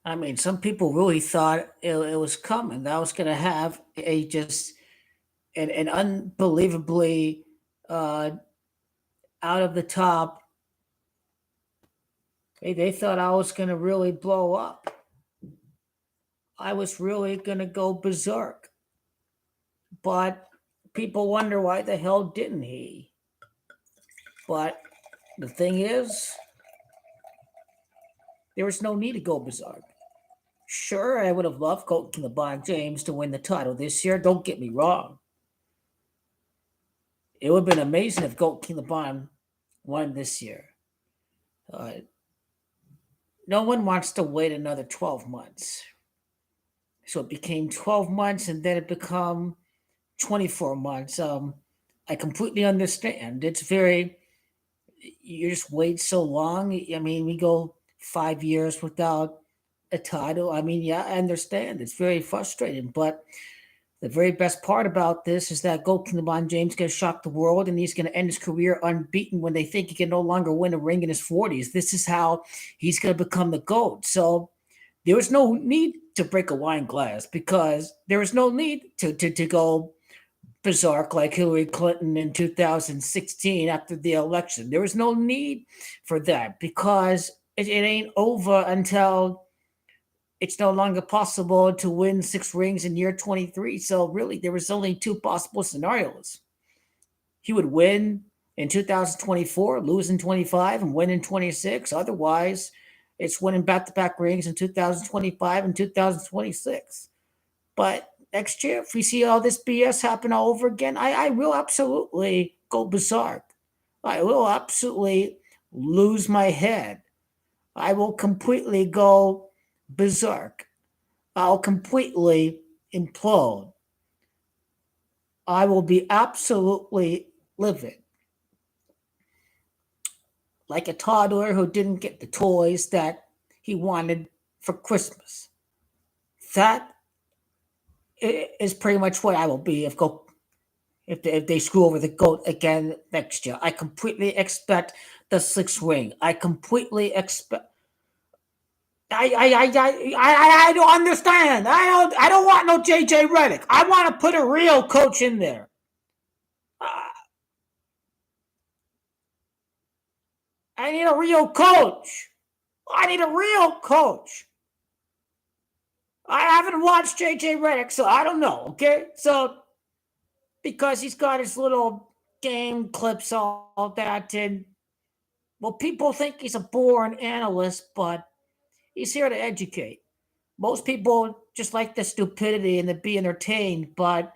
I mean, some people really thought it was coming. That was going to have a just an unbelievably uh, out of the top. They thought I was going to really blow up. I was really going to go berserk. But people wonder why the hell didn't he? But the thing is, there was no need to go berserk. Sure, I would have loved coaching LeBron James to win the title this year. Don't get me wrong. It would have been amazing if coaching LeBron won this year. Uh, no one wants to wait another 12 months. So it became 12 months and then it became 24 months. I completely understand. It's very, you just wait so long. I mean, we go 5 years without a title. I mean, yeah, I understand. It's very frustrating. But the very best part about this is that goalkeeper LeBron James going to shock the world and he's going to end his career unbeaten when they think he can no longer win a ring in his 40s. This is how he's going to become the GOAT. So there was no need to break a wine glass because there was no need to go berserk like Hillary Clinton in 2016 after the election. There was no need for that because it ain't over until it's no longer possible to win 6 rings in year 23. So really, there was only two possible scenarios. He would win in 2024, lose in 25, and win in 26. Otherwise, it's winning back-to-back rings in 2025 and 2026. But next year, if we see all this BS happen all over again, I will absolutely go berserk. I will absolutely lose my head. I will completely go berserk. I'll completely implode. I will be absolutely livid. Like a toddler who didn't get the toys that he wanted for Christmas. That is pretty much what I will be if they screw over the GOAT again next year. I completely expect the 6 ring. I completely expect. I don't understand. I don't want no JJ Redick. I want to put a real coach in there. I need a real coach. I need a real coach. I haven't watched JJ Redick, so I don't know. Okay, so because he's got his little game clips, all that, and well, people think he's a born analyst, but he's here to educate. Most people just like the stupidity and to be entertained, but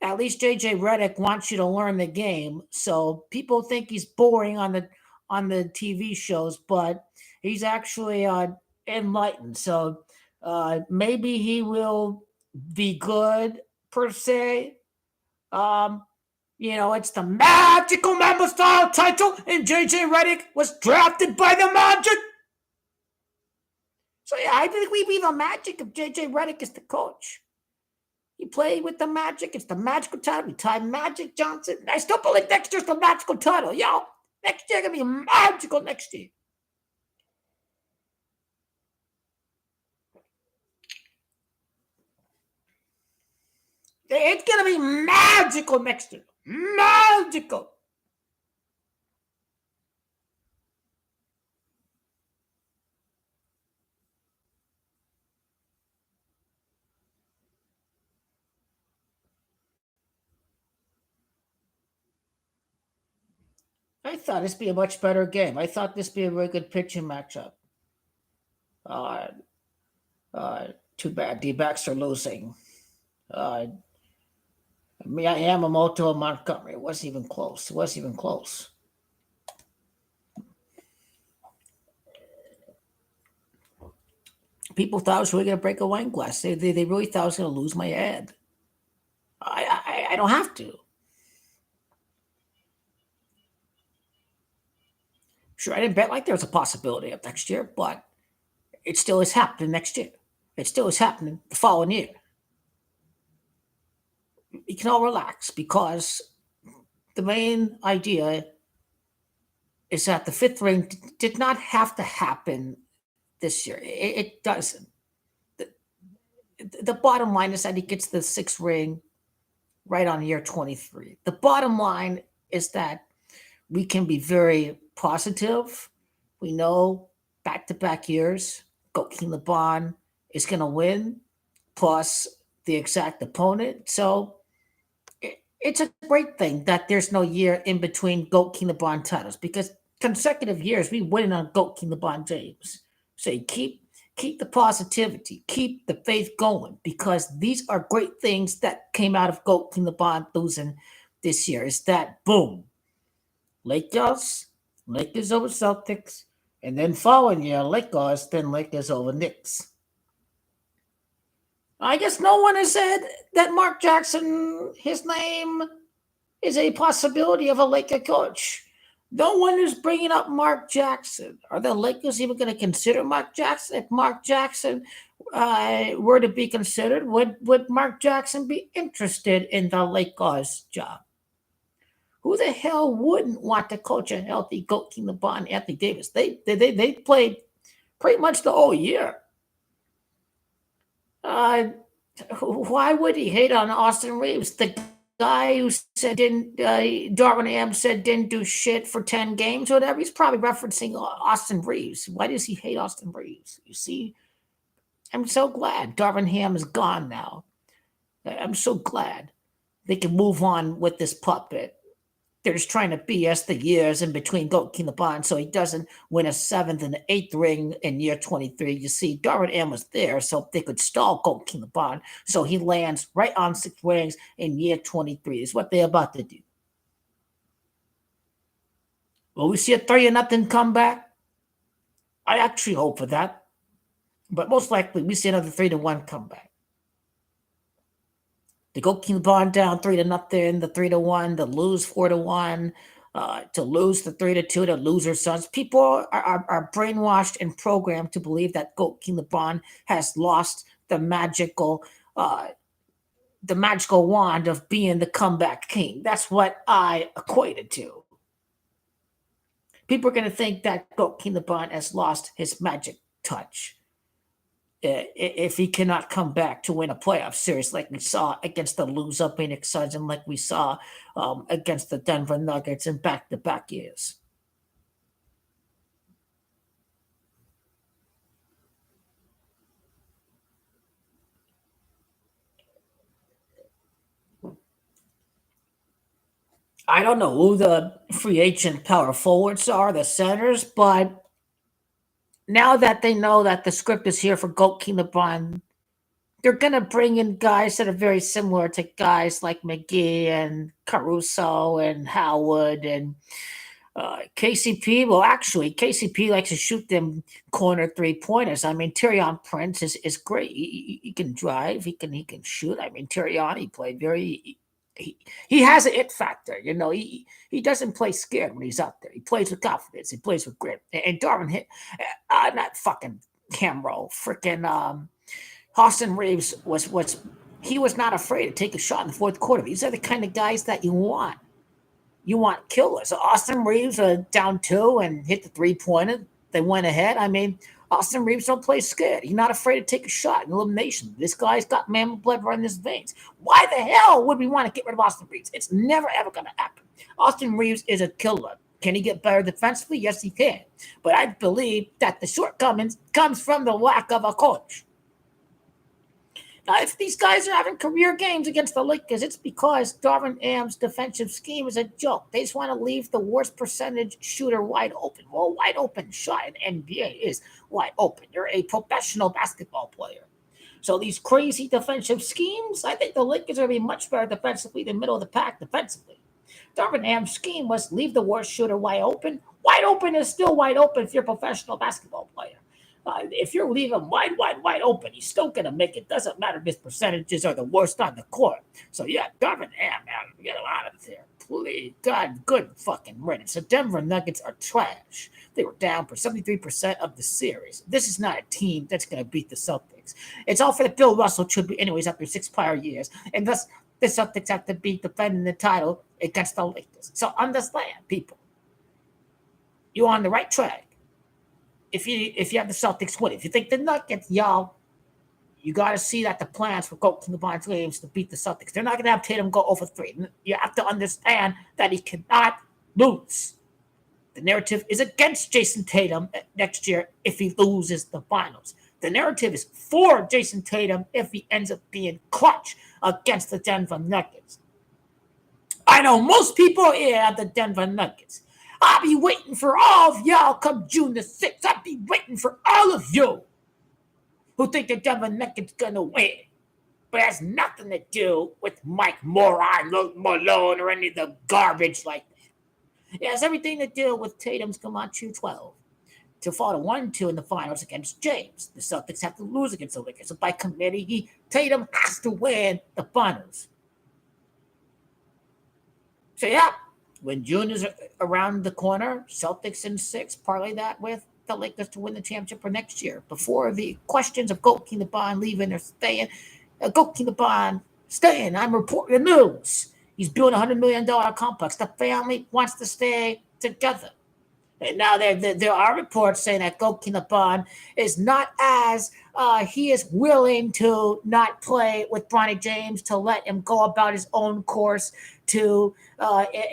at least JJ Redick wants you to learn the game. So people think he's boring on the TV shows, but he's actually enlightened. So maybe he will be good per se. Um, it's the magical member style title, and JJ Redick was drafted by the Magic. So yeah, I think we be the Magic if JJ Redick is the coach. He played with the Magic. It's the magical title. We tie Magic Johnson. I still believe next year's the magical title. Yo, next year gonna be magical next year. It's gonna be magical next year. Magical. I thought this would be a much better game. I thought this would be a very good pitching matchup. Uh, uh, Too bad D-backs are losing. Uh, Yamamoto and Montgomery. It wasn't even close. It wasn't even close. People thought I was really going to break a wine glass. They really thought I was going to lose my head. I don't have to. Sure, I didn't bet like there was a possibility of next year, but it still is happening next year. It still is happening the following year. We can all relax because the main idea is that the 5th ring did not have to happen this year. It doesn't. the bottom line is that he gets the sixth ring right on year 23. The bottom line is that we can be very positive. We know back to back years, Gokin Laban is going to win, plus the exact opponent. So it's a great thing that there's no year in between Goat King LeBron titles because consecutive years we win on Goat King LeBron James. So you keep the positivity, keep the faith going because these are great things that came out of Goat King LeBron losing this year. Is that boom, Lakers, Lakers over Celtics, and then following year Lakers, then Lakers over Knicks. I guess no one has said that Mark Jackson, his name is a possibility of a Laker coach. No one is bringing up Mark Jackson. Are the Lakers even going to consider Mark Jackson? If Mark Jackson were to be considered, would Mark Jackson be interested in the Lakers job? Who the hell wouldn't want to coach a healthy Goat King LeBron Anthony Davis? They played pretty much the whole year. Why would he hate on Austin Reeves? The guy who said didn't Darvin Ham said didn't do shit for 10 games or whatever. He's probably referencing Austin Reeves. Why does he hate Austin Reeves? You see, I'm so glad Darvin Ham is gone now. I'm so glad they can move on with this puppet. They're just trying to BS the years in between Goat King LeBron so he doesn't win a seventh and eighth ring in year 23. You see, Darvin M was there so they could stall Goat King LeBron so he lands right on 6 rings in year 23 is what they're about to do. Will we see a 3-0 comeback? I actually hope for that. But most likely we see another 3-1 comeback. To go King LeBron down 3-0, the 3-1, to lose 4-1, to lose the 3-2 to loser sons. People are brainwashed and programmed to believe that Goat King LeBron has lost the magical wand of being the comeback king. That's what I equated to. People are going to think that Goat King LeBron has lost his magic touch if he cannot come back to win a playoff series like we saw against the loser Phoenix Suns and like we saw against the Denver Nuggets in back-to-back years. I don't know who the free agent power forwards are, the centers, but now that they know that the script is here for Goat King LeBron, they're going to bring in guys that are very similar to guys like McGee and Caruso and Howard and KCP. Well, actually, KCP likes to shoot them corner 3-pointers. I mean, Tyrion Prince is great. He can drive. He can shoot. I mean, Tyrion, he played very. He has an it factor. You know, he doesn't play scared when he's out there. He plays with confidence. He plays with grit. And Darvin hit, not fucking Camro, freaking Austin Reeves was he was not afraid to take a shot in the fourth quarter. These are the kind of guys that you want. You want killers. So Austin Reeves down 2 and hit the 3-pointer. They went ahead. I mean, Austin Reeves don't play scared. He's not afraid to take a shot in elimination. This guy's got mammal blood running his veins. Why the hell would we want to get rid of Austin Reeves? It's never ever going to happen. Austin Reeves is a killer. Can he get better defensively? Yes, he can. But I believe that the shortcomings comes from the lack of a coach. Now, if these guys are having career games against the Lakers, it's because Darvin Ham's defensive scheme is a joke. They just want to leave the worst percentage shooter wide open. Well, wide open shot in NBA is wide open. You're a professional basketball player. So these crazy defensive schemes, I think the Lakers are going to be much better defensively than middle of the pack defensively. Darvin Ham's scheme was leave the worst shooter wide open. Wide open is still wide open if you're a professional basketball player. If you're leaving wide open, he's still going to make it. Doesn't matter if his percentages are the worst on the court. So, yeah, Darvin Ham, man, get him out of there. Please, God, good fucking riddance. The Denver Nuggets are trash. They were down for 73% of the series. This is not a team that's going to beat the Celtics. It's all for the Bill Russell tribute anyways after 6 prior years. And thus, the Celtics have to be defending the title against the Lakers. So understand, people. You're on the right track. If you have the Celtics win, if you think the Nuggets, y'all, You got to see that the plans for coaching LeBron James to beat the Celtics. They're not going to have Tatum go over 3. You have to understand that he cannot lose. The narrative is against Jason Tatum next year if he loses the finals. The narrative is for Jason Tatum if he ends up being clutch against the Denver Nuggets. I know most people here at the Denver Nuggets. I'll be waiting for all of y'all come June the 6th. I'll be waiting for all of you who think the Denver Nuggets gonna win. But it has nothing to do with Mike Malone, or any of the garbage like that. It has everything to do with Tatum's come on 2-12 to fall to 1-2 in the finals against James. The Celtics have to lose against the Lakers. So by committee, Tatum has to win the finals. So yeah, when June is around the corner, Celtics in 6, parlay that with the Lakers to win the championship for next year. Before the questions of Goki LeBron leaving or staying, Goki LeBron staying. I'm reporting the news. He's building a $100 million complex. The family wants to stay together. And now there are reports saying that Goki LeBron is not as he is willing to not play with Bronny James, to let him go about his own course, to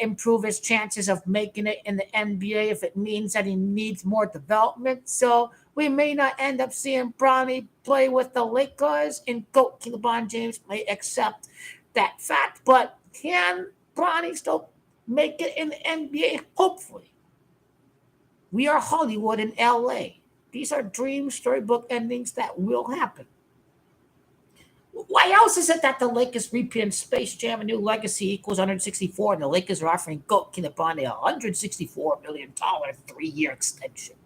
improve his chances of making it in the NBA if it means that he needs more development. So we may not end up seeing Bronny play with the Lakers, and Goki LeBron James may accept that fact. But can Bronny still make it in the NBA? Hopefully. We are Hollywood in LA. These are dream storybook endings that will happen. Why else is it that the Lakers repeat in Space Jam: A New Legacy equals 164, and the Lakers are offering Goki LeBron a $164 million 3-year extension?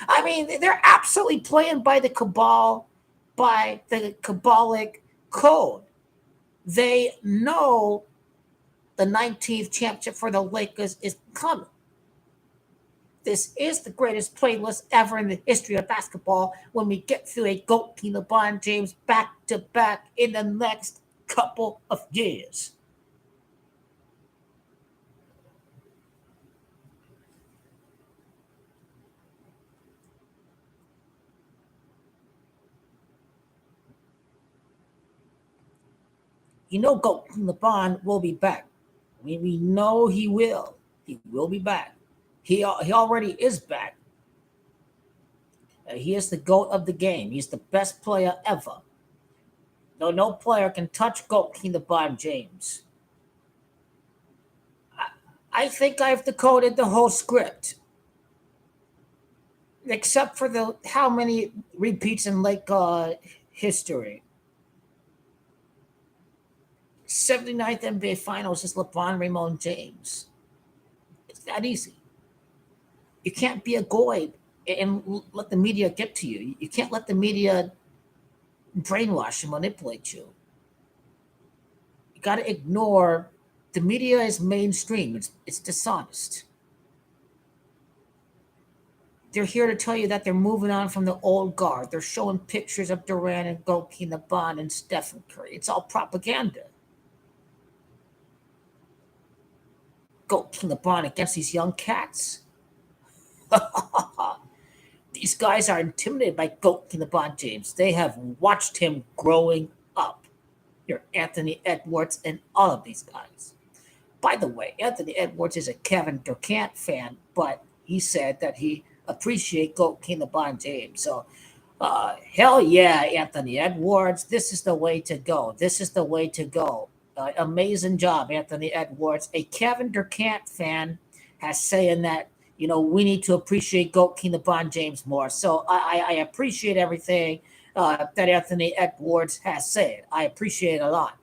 I mean, they're absolutely playing by the cabal, by the Kabbalic code. They know the 19th championship for the Lakers is coming. This is the greatest playlist ever in the history of basketball when we get through a Goki LeBron James back-to-back in the next couple of years. You know Goki LeBron will be back. We know he will. He will be back. He already is back. He is the GOAT of the game. He's the best player ever. No player can touch Goki LeBron James. I think I've decoded the whole script, except for the how many repeats in Lake history. 79th NBA Finals is LeBron Ramon James. It's that easy. You can't be a goy and let the media get to you. You can't let the media brainwash and manipulate you. You got to ignore the media is mainstream. It's dishonest. They're here to tell you that they're moving on from the old guard. They're showing pictures of Durant and Goki LeBron and Stephen Curry. It's all propaganda. Goki LeBron against these young cats. These guys are intimidated by Goki LeBron James. They have watched him growing up. Your Anthony Edwards and all of these guys. By the way, Anthony Edwards is a Kevin Durant fan, but he said that he appreciates Goki LeBron James. So, hell yeah, Anthony Edwards. This is the way to go. This is the way to go. Amazing job, Anthony Edwards. A Kevin Durant fan has saying that we need to appreciate Goki LeBron James more. So I appreciate everything that Anthony Edwards has said. I appreciate it a lot.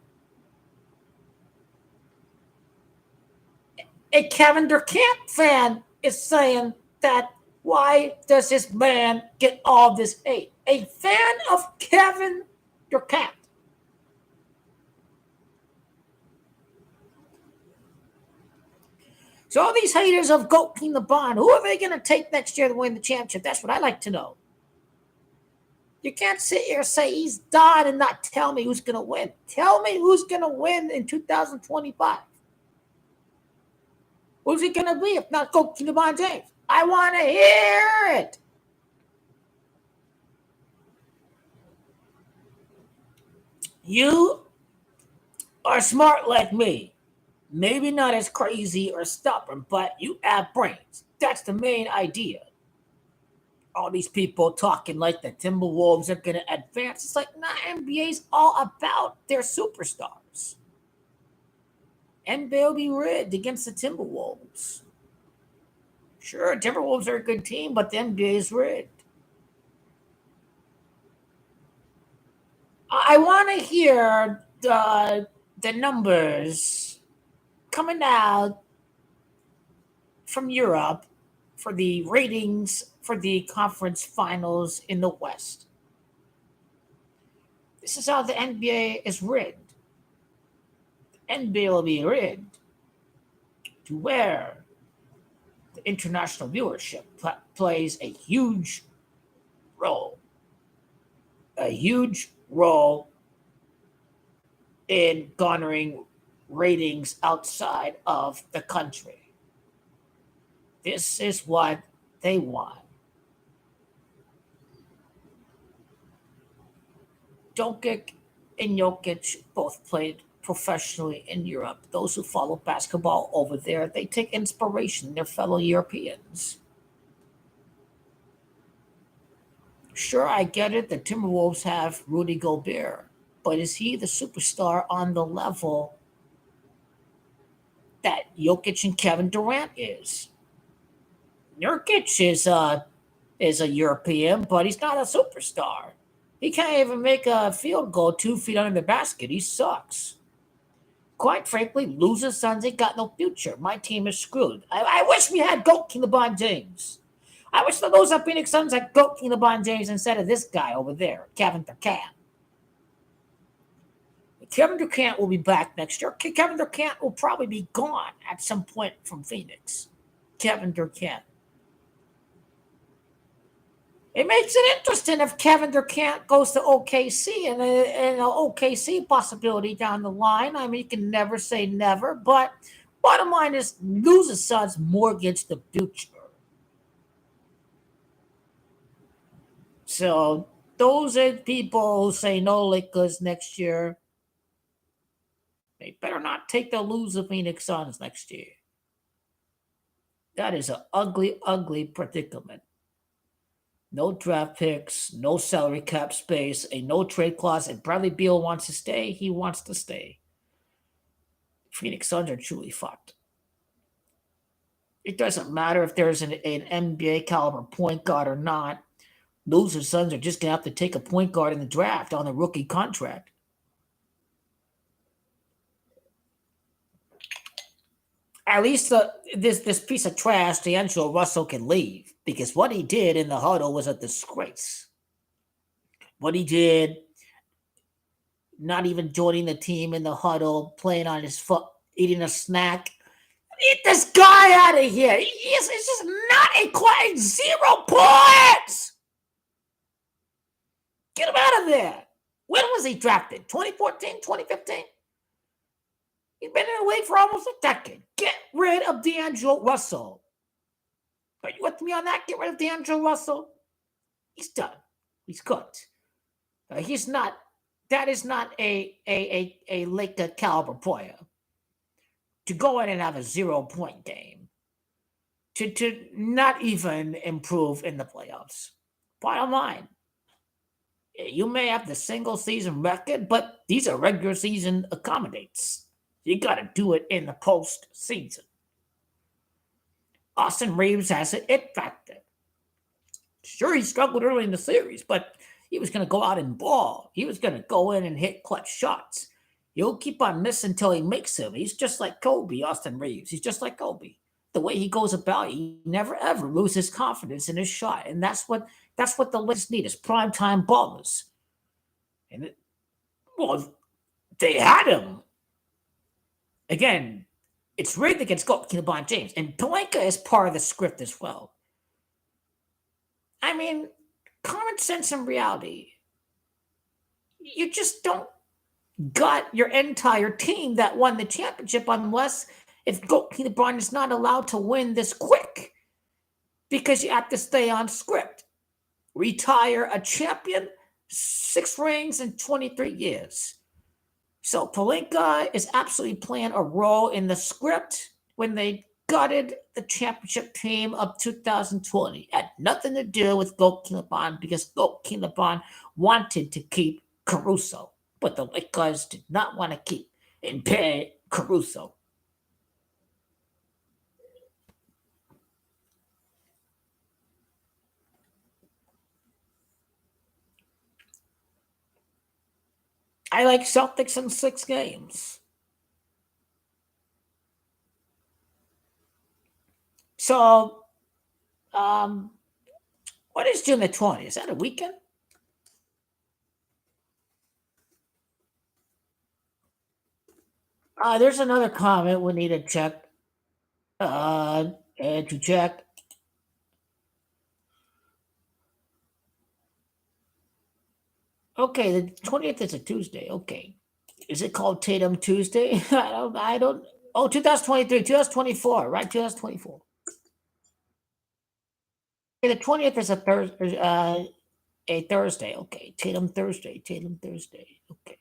A Kevin Durant fan is saying that why does this man get all this hate? A fan of Kevin Durant. So all these haters of Goki LeBron, who are they going to take next year to win the championship? That's what I like to know. You can't sit here and say he's done and not tell me who's going to win. Tell me who's going to win in 2025. Who's it going to be if not Goki LeBron James? I want to hear it. You are smart like me. Maybe not as crazy or stubborn, but you have brains. That's the main idea. All these people talking like the Timberwolves are going to advance. It's like, nah, NBA's all about their superstars. NBA will be rigged against the Timberwolves. Sure, Timberwolves are a good team, but the NBA is rigged. I want to hear the numbers coming out from Europe for the ratings for the conference finals in the West. This is how the NBA is rigged. The NBA will be rigged to where the international viewership plays a huge role. A huge role in garnering ratings outside of the country. This is what they want. Doncic and Jokic both played professionally in Europe. Those who follow basketball over there, they take inspiration in their fellow Europeans. Sure, I get it. The Timberwolves have Rudy Gobert, but is he the superstar on the level that Jokic and Kevin Durant is? Nurkic is a European, but he's not a superstar. He can't even make a field goal 2 feet under the basket. He sucks. Quite frankly, loser sons ain't got no future. My team is screwed. I wish we had Goat King LeBron James. I wish the loser Phoenix Suns had Goat King LeBron James instead of this guy over there, Kevin Durant. Kevin Durant will be back next year. Kevin Durant will probably be gone at some point from Phoenix. Kevin Durant. It makes it interesting if Kevin Durant goes to OKC and an OKC possibility down the line. I mean, you can never say never, but bottom line is loser sons mortgage the future. So those are people who say no Lakers next year. They better not take the loser Phoenix Suns next year. That is an ugly, ugly predicament. No draft picks, no salary cap space, a no trade clause. If Bradley Beal wants to stay, he wants to stay. Phoenix Suns are truly fucked. It doesn't matter if there's an NBA caliber point guard or not. Loser Suns are just going to have to take a point guard in the draft on a rookie contract. At least this piece of trash, D'Angelo Russell, can leave because what he did in the huddle was a disgrace. What he did, not even joining the team in the huddle, playing on his foot, eating a snack. Get this guy out of here. It's just not a quite 0 points. Get him out of there. When was he drafted? 2014, 2015? He's been in the league for almost a decade. Get rid of D'Angelo Russell. Are you with me on that? Get rid of D'Angelo Russell. He's done. He's cooked. He's not. That is not a Laker caliber player to go in and have a 0-point game. To not even improve in the playoffs. Bottom line, you may have the single season record, but these are regular season accommodates. You got to do it in the postseason. Austin Reeves has an it factor. Sure, he struggled early in the series, but he was going to go out and ball. He was going to go in and hit clutch shots. He'll keep on missing until he makes them. He's just like Kobe, Austin Reeves. He's just like Kobe. The way he goes about it, he never ever loses confidence in his shot, and that's what the Lakers need is primetime ballers. And they had him. Again, it's rigged against LeBron James, and Pelinka is part of the script as well. I mean, common sense and reality. You just don't got your entire team that won the championship unless if LeBron is not allowed to win this quick because you have to stay on script. Retire a champion, 6 rings in 23 years. So Palinka is absolutely playing a role in the script when they gutted the championship team of 2020. It had nothing to do with Gold Kinlaban because Gold Kinlaban wanted to keep Caruso, but the Lakers did not want to keep and pay Caruso. I like Celtics in 6 games. So, um, what is June the 20th? Is that a weekend? There's another comment we need to check. And to check. Okay, the 20th is a Tuesday. Okay. Is it called Tatum Tuesday? I don't. Oh, 2023, 2024, right? 2024. Okay, the 20th is a Thursday. Okay. Tatum Thursday. Tatum Thursday. Okay.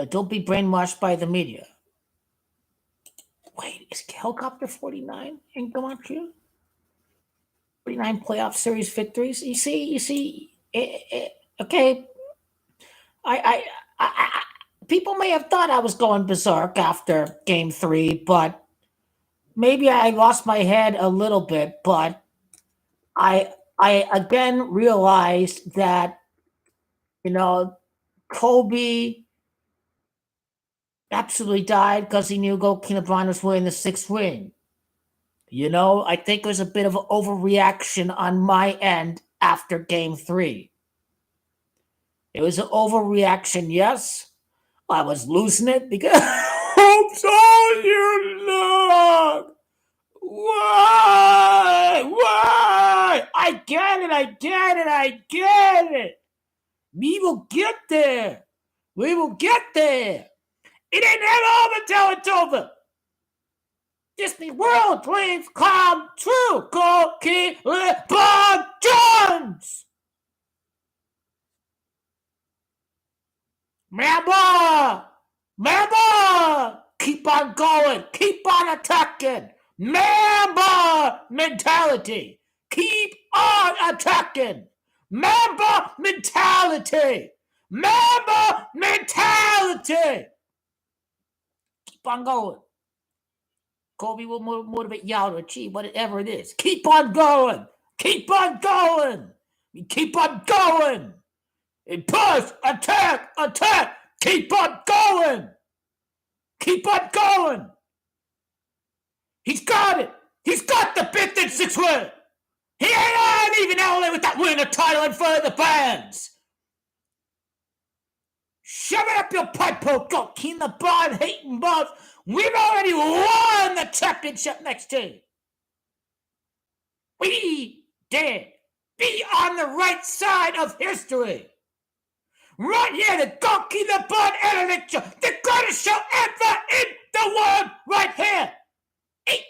Don't be brainwashed by the media. Wait, is Helicopter 49 in Gematria? 49 playoff series victories. You see. Okay, I, people may have thought I was going berserk after Game 3, but maybe I lost my head a little bit. But I again realized that you know Kobe absolutely died because he knew Gokina Bond was winning the sixth ring. I think it was a bit of an overreaction on my end after Game 3. It was an overreaction, yes. I was losing it because I'm telling you, look. Why? Why? I get it. I get it. I get it. We will get there. We will get there. It ain't never over till it's over. Disney World dreams come true. Go keep LeBron Jones. Remember, keep on going, keep on attacking. Member mentality, keep on attacking. Member mentality, member mentality. Keep on going. Kobe will motivate y'all to achieve whatever it is. Keep on going. Keep on going. Keep on going. And push, attack, attack. Keep on going. Keep on going. He's got it. He's got the fifth and sixth win. He ain't even LA with that win a title in front of the fans. Shove it up your pipe, go. Keen the bond, hating boss. We've already won the championship next team. We did. Be on the right side of history. Right here, the Goki, the Bud, and the greatest show ever in the world, right here.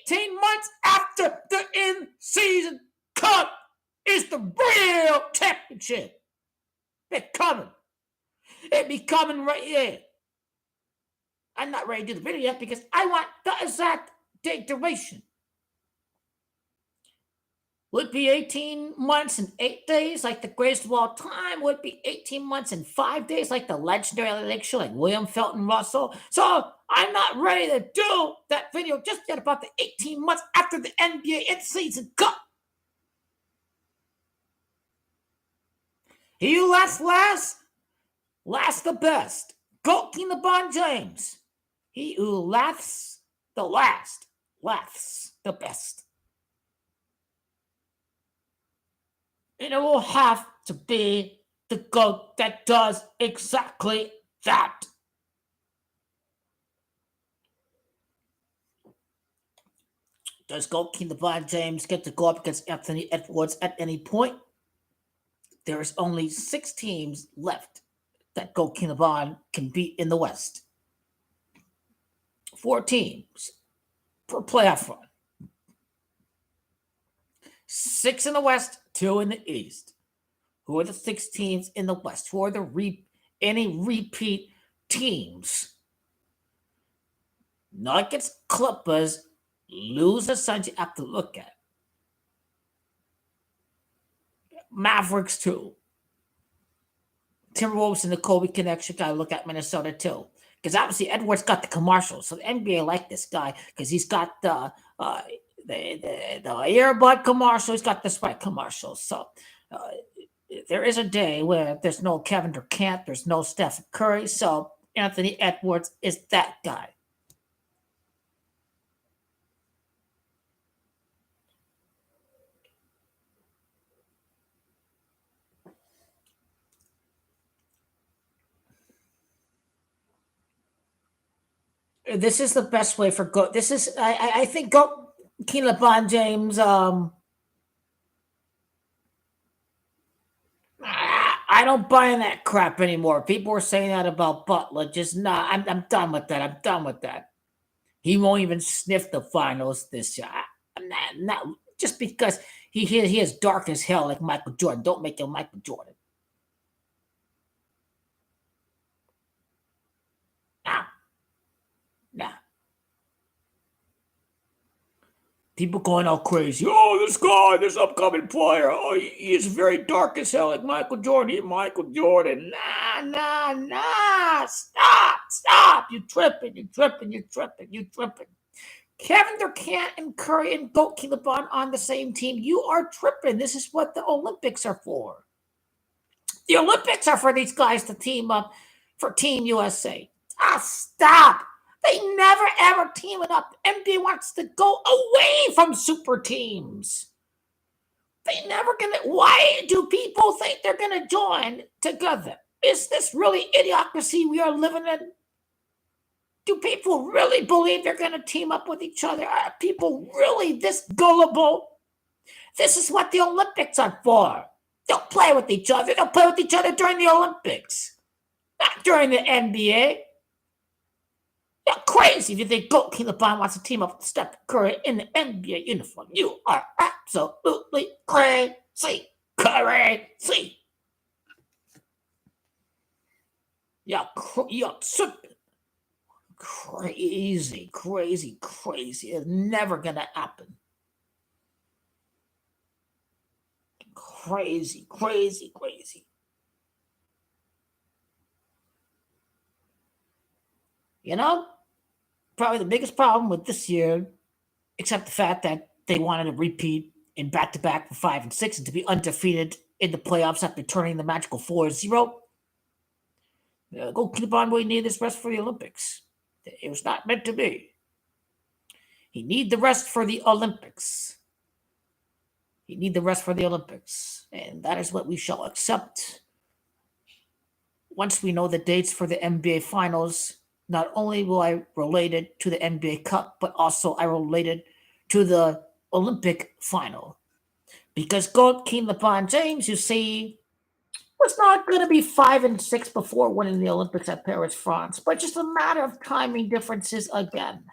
18 months after the in-season cup is the real championship. It's coming. It be coming right here. I'm not ready to do the video yet because I want the exact date duration. Would it be 18 months and 8 days like the greatest of all time? Would it be 18 months and 5 days like the legendary elixir like William Felton Russell? So I'm not ready to do that video just yet about the 18 months after the NBA in-season cup. He who last the best. Goalkeeping LeBron James. He who laughs the last, laughs the best. And it will have to be the GOAT that does exactly that. Does goalkeeper LeBron James get to go up against Anthony Edwards at any point? There's only 6 teams left that goalkeeper LeBron can beat in the West. 4 teams for playoff run. 6 in the West, 2 in the East. Who are the 6 teams in the West? Who are any repeat teams? Nuggets, Clippers, losers, Suns you have to look at. Mavericks too. Timberwolves and the Kobe connection, gotta look at Minnesota too. Because obviously Edwards got the commercials, so the NBA like this guy because he's got the earbud commercial, he's got the Sprite commercial. So there is a day where there's no Kevin Durant, there's no Stephen Curry, so Anthony Edwards is that guy. This is the best way for go. This is I think LeBron James. I don't buy in that crap anymore. People were saying that about Butler. Just not. I'm done with that. I'm done with that. He won't even sniff the finals this year. I'm not just because he is dark as hell like Michael Jordan. Don't make him Michael Jordan. Nah. People going all crazy. Oh, this guy, this upcoming player. Oh, he is very dark as hell, like Michael Jordan. Michael Jordan. Nah. Stop. You tripping. Kevin Durant and Curry and Goat LeBron on the same team. You are tripping. This is what the Olympics are for. The Olympics are for these guys to team up for Team USA. Stop. They never ever team it up. NBA wants to go away from super teams. They never gonna. Why do people think they're gonna join together? Is this really idiocracy we are living in? Do people really believe they're gonna team up with each other? Are people really this gullible? This is what the Olympics are for. They'll play with each other. They'll play with each other during the Olympics, not during the NBA. You're crazy if you think Goat LeBron wants to team up with Stephen Curry in the NBA uniform. You are absolutely crazy. Crazy. You're tripping. Crazy. It's never going to happen. Crazy. You know, probably the biggest problem with this year, except the fact that they wanted to repeat in back-to-back for 5 and 6 and to be undefeated in the playoffs after turning the magical 4-0. Go keep on where he needed this rest for the Olympics. It was not meant to be. He need the rest for the Olympics. And that is what we shall accept once we know the dates for the NBA Finals. Not only will I relate it to the NBA Cup, but also I relate it to the Olympic final. Because Goat LeBron James, you see, was not going to be 5 and 6 before winning the Olympics at Paris, France, but just a matter of timing differences again.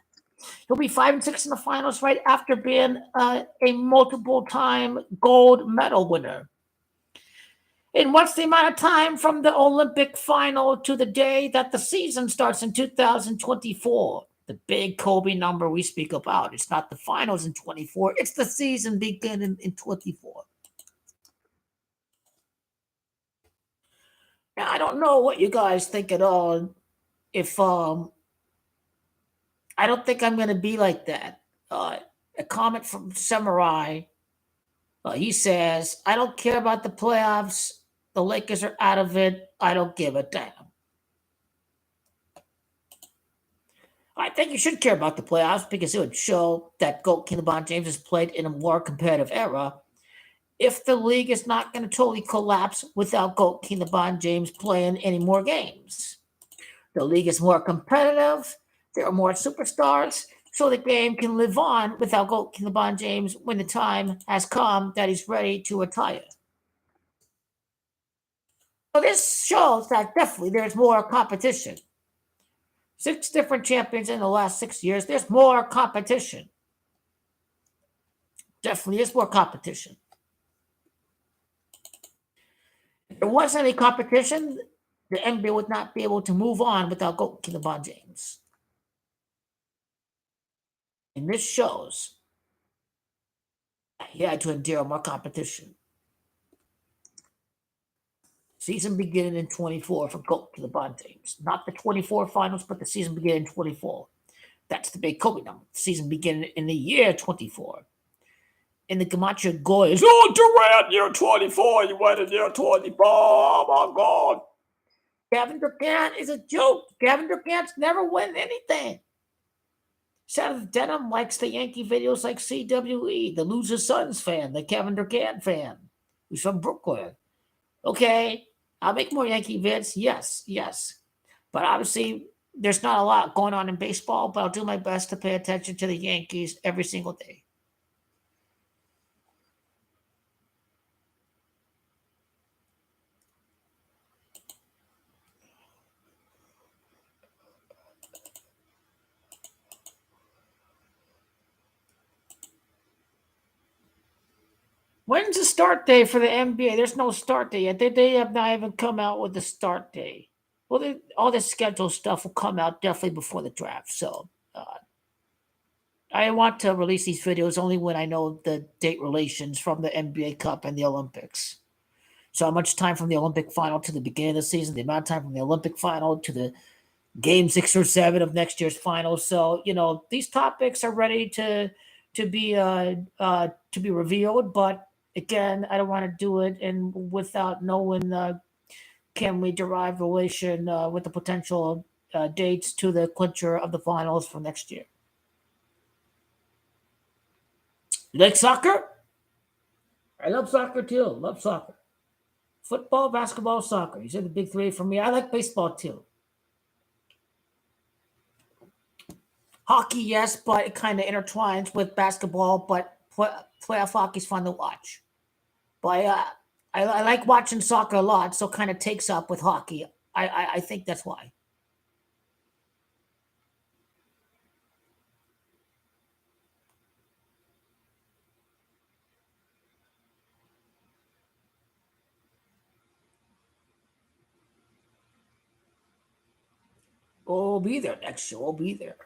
He'll be 5 and 6 in the finals right after being a multiple-time gold medal winner. And what's the amount of time from the Olympic final to the day that the season starts in 2024? The big Kobe number we speak about. It's not the finals in 24. It's the season beginning in 24. Now, I don't know what you guys think at all. If I don't think I'm going to be like that. A comment from Samurai. He says, I don't care about the playoffs. The Lakers are out of it. I don't give a damn. I think you should care about the playoffs because it would show that Goat LeBron James has played in a more competitive era. If the league is not going to totally collapse without Goat LeBron James playing any more games. The league is more competitive. There are more superstars. So the game can live on without Goat LeBron James when the time has come that he's ready to retire. So this shows that definitely there's more competition. 6 different champions in the last 6 years. There's more competition. Definitely is more competition. If there wasn't any competition, the NBA would not be able to move on without goalkeeper LeBron James. And this shows he had to endure more competition. Season beginning in 24 for goalkeeper LeBron James. Not the 24 finals, but the season beginning in 24. That's the big Kobe number. The season beginning in the year 24. In the Camacho Goyas, oh, Durant, year 24, you went in year 24, oh my God. Kevin Durant is a joke. Kevin Durant's never won anything. Seth Denham likes the Yankee videos like CWE, the Loser Sons fan, the Kevin Durant fan, who's from Brooklyn. Okay, I'll make more Yankee vids. Yes. But obviously, there's not a lot going on in baseball, but I'll do my best to pay attention to the Yankees every single day. When's the start day for the NBA? There's no start day yet. They have not even come out with the start day. Well, all this schedule stuff will come out definitely before the draft. So I want to release these videos only when I know the date relations from the NBA Cup and the Olympics. So how much time from the Olympic final to the beginning of the season, the amount of time from the Olympic final to the game 6 or 7 of next year's final. So, these topics are ready to be revealed, but again, I don't want to do it and without knowing can we derive relation with the potential dates to the clincher of the finals for next year. You like soccer? I love soccer too. Love soccer. Football, basketball, soccer. These are the big three for me. I like baseball too. Hockey, yes, but it kind of intertwines with basketball. But playoff hockey's fun to watch. But I like watching soccer a lot, so kind of takes up with hockey. I think that's why. We'll be there next year. We'll be there.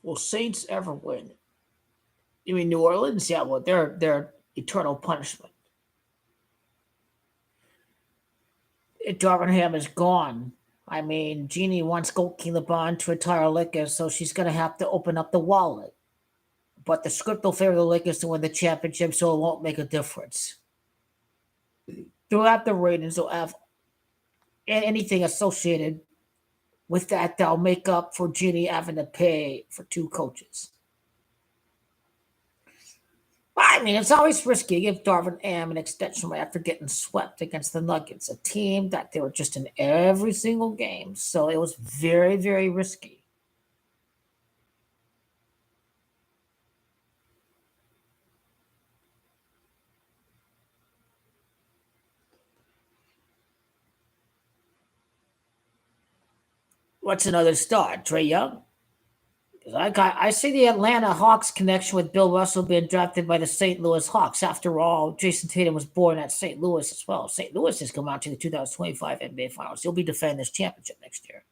Will Saints ever win? You mean New Orleans? Yeah, well, they're eternal punishment. Darvingham is gone. I mean, Jeannie wants Goldking the Bond to retire Lakers, so she's going to have to open up the wallet. But the script will favor the Lakers to win the championship, so it won't make a difference. They'll have the ratings, they'll have anything associated with that that'll make up for Jeannie having to pay for 2 coaches. I mean, it's always risky to give Darvin Ham an extension right after getting swept against the Nuggets, a team that they were just in every single game. So it was very, very risky. What's another star? Trae Young? I see the Atlanta Hawks connection with Bill Russell being drafted by the St. Louis Hawks. After all, Jason Tatum was born at St. Louis as well. St. Louis has come out to the 2025 NBA Finals. He'll be defending this championship next year.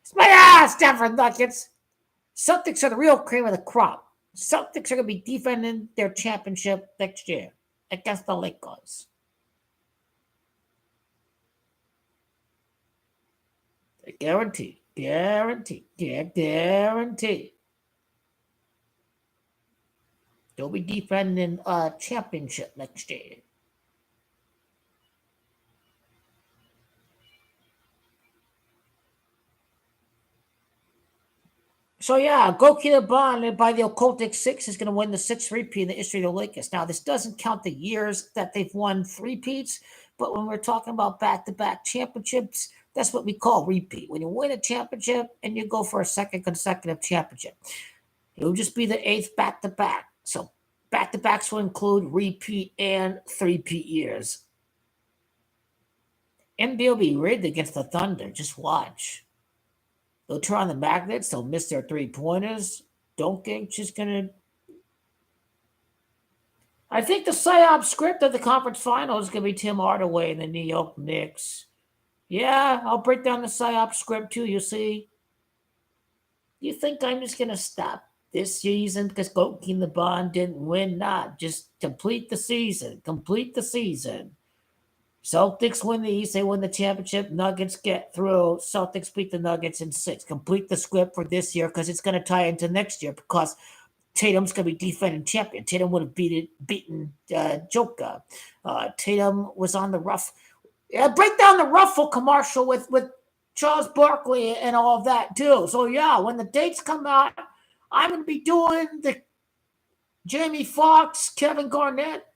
It's my ass, Denver Nuggets. Celtics are the real cream of the crop. Celtics are going to be defending their championship next year against the Lakers. Guarantee. They'll be defending a championship next year. So yeah, Gokina Bond by the occultic 6 is going to win the 6th repeat in the history of the Lakers. Now, this doesn't count the years that they've won 3-peats, but when we're talking about back-to-back championships, that's what we call repeat. When you win a championship and you go for a second consecutive championship. It'll just be the 8th back-to-back. So back-to-backs will include repeat and three-peat years. NBA will be rigged against the Thunder. Just watch. They'll turn on the magnets. They'll miss their three-pointers. Doncic is going to... I think the psyop script of the conference final is going to be Tim Hardaway and the New York Knicks. Yeah, I'll break down the psyop script too, you see. You think I'm just going to stop this season because Goki and LeBron didn't win? Nah, just complete the season. Complete the season. Celtics win the East. They win the championship. Nuggets get through. Celtics beat the Nuggets in 6. Complete the script for this year because it's going to tie into next year because Tatum's going to be defending champion. Tatum would have beaten Joker. Tatum was on the rough. Yeah, break down the Ruffle commercial with Charles Barkley and all of that too. So yeah, when the dates come out, I'm going to be doing the Jamie Foxx, Kevin Garnett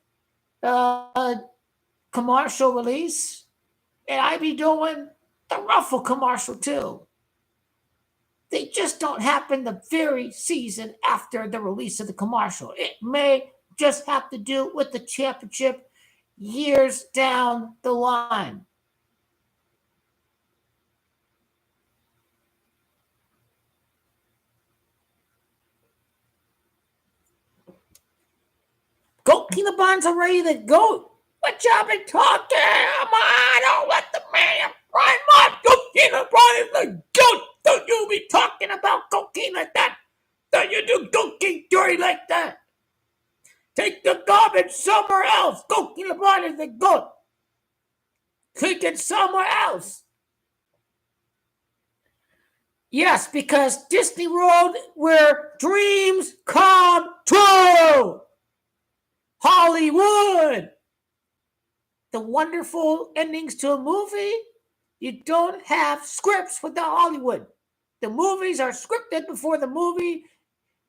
commercial release, and I be doing the Ruffle commercial too. They just don't happen the very season after the release of the commercial. It may just have to do with the championship years down the line. Goki LeBron's are ready to go. What y'all been talking? Come on, don't let the man prime up. Goki LeBron is the goat. Don't you be talking about Goki like that. Don't you do Goki dirty like that. Take the garbage somewhere else. Goki LeBron is the goat. Take it somewhere else. Yes, because Disney World, where dreams come true. Hollywood. The wonderful endings to a movie, you don't have scripts without Hollywood. The movies are scripted before the movie.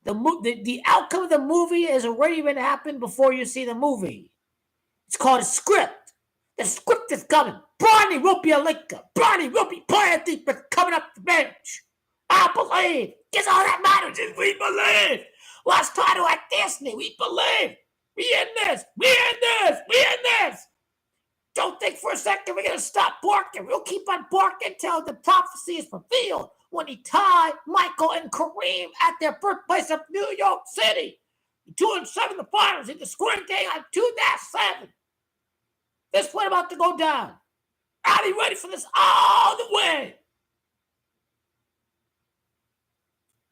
The outcome of the movie has already been happened before you see the movie. It's called a script. The script is coming. Bronny will be a Laker. Bronny will be playing defense coming up the bench. I believe. Guess all that matters is we believe. Last title at Disney, we believe. We in this. We in this. We in this. Don't think for a second we're going to stop barking. We'll keep on barking until the prophecy is fulfilled. When he tied Michael and Kareem at their birthplace of New York City. 2-7 in the finals in the scoring game on 2-7. This one about to go down. I'll be ready for this all the way.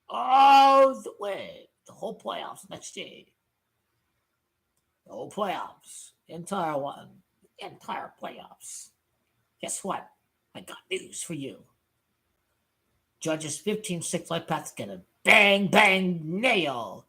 All the way. The whole playoffs next year. The whole playoffs. Entire one. Entire playoffs. Guess what? I got news for you. Judges 15-6 light path's gonna bang, bang, nail.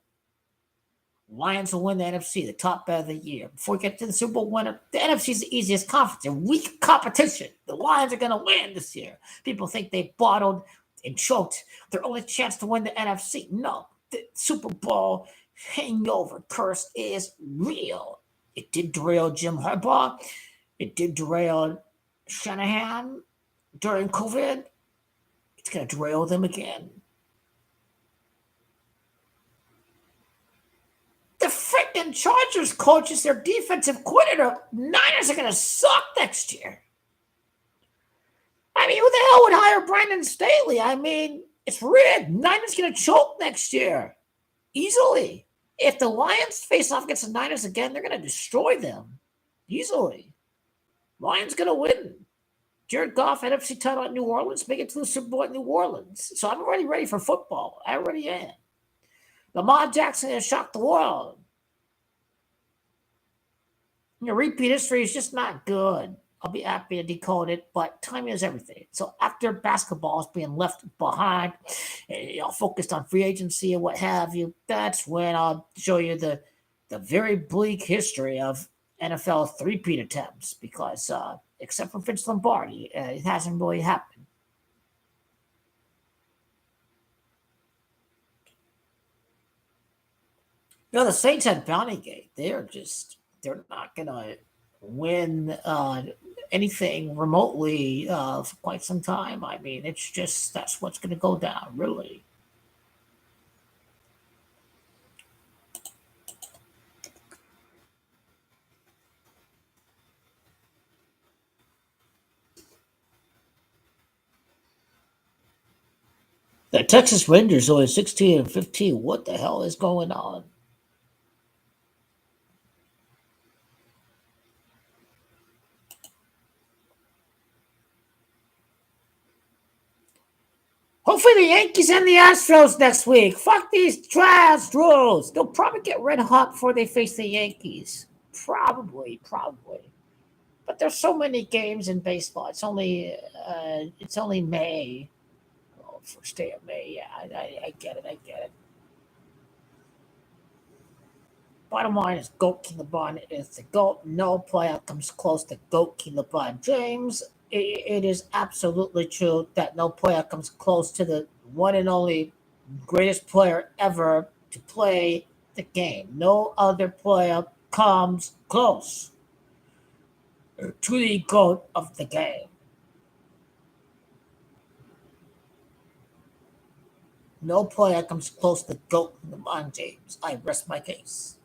Lions will win the NFC, the top bet of the year. Before we get to the Super Bowl winner, the NFC is the easiest conference. A weak competition. The Lions are gonna win this year. People think they bottled and choked their only chance to win the NFC. No, the Super Bowl hangover curse is real. It did derail Jim Harbaugh. It did derail Shanahan during COVID. It's going to derail them again. The freaking Chargers coach is their defensive coordinator. Niners are going to suck next year. I mean, who the hell would hire Brandon Staley? I mean, it's rigged. Niners going to choke next year. Easily. If the Lions face off against the Niners again, they're going to destroy them. Easily. Lions going to win. Jared Goff, NFC title at New Orleans, make it to the Super Bowl at New Orleans. So I'm already ready for football. I already am. Lamar Jackson has shocked the world. Repeat history is just not good. I'll be happy to decode it, but timing is everything. So after basketball is being left behind, focused on free agency and what have you, that's when I'll show you the very bleak history of NFL three-peat attempts because except for Vince Lombardi, it hasn't really happened. The Saints had Bounty Gate. They're not going to win anything remotely for quite some time. I mean, it's just, that's what's going to go down, really. The Texas Rangers only 16-15. What the hell is going on? Hopefully the Yankees and the Astros next week. Fuck these Astros. They'll probably get red hot before they face the Yankees. Probably. But there's so many games in baseball. It's only May. Oh, first day of May. Yeah, I get it. Bottom line is GOAT King LeBron is the GOAT. No player comes close to GOAT King LeBron James. It is absolutely true that no player comes close to the one and only greatest player ever to play the game. No other player comes close to the GOAT of the game. No player comes close to GOAT LeBron James. I rest my case.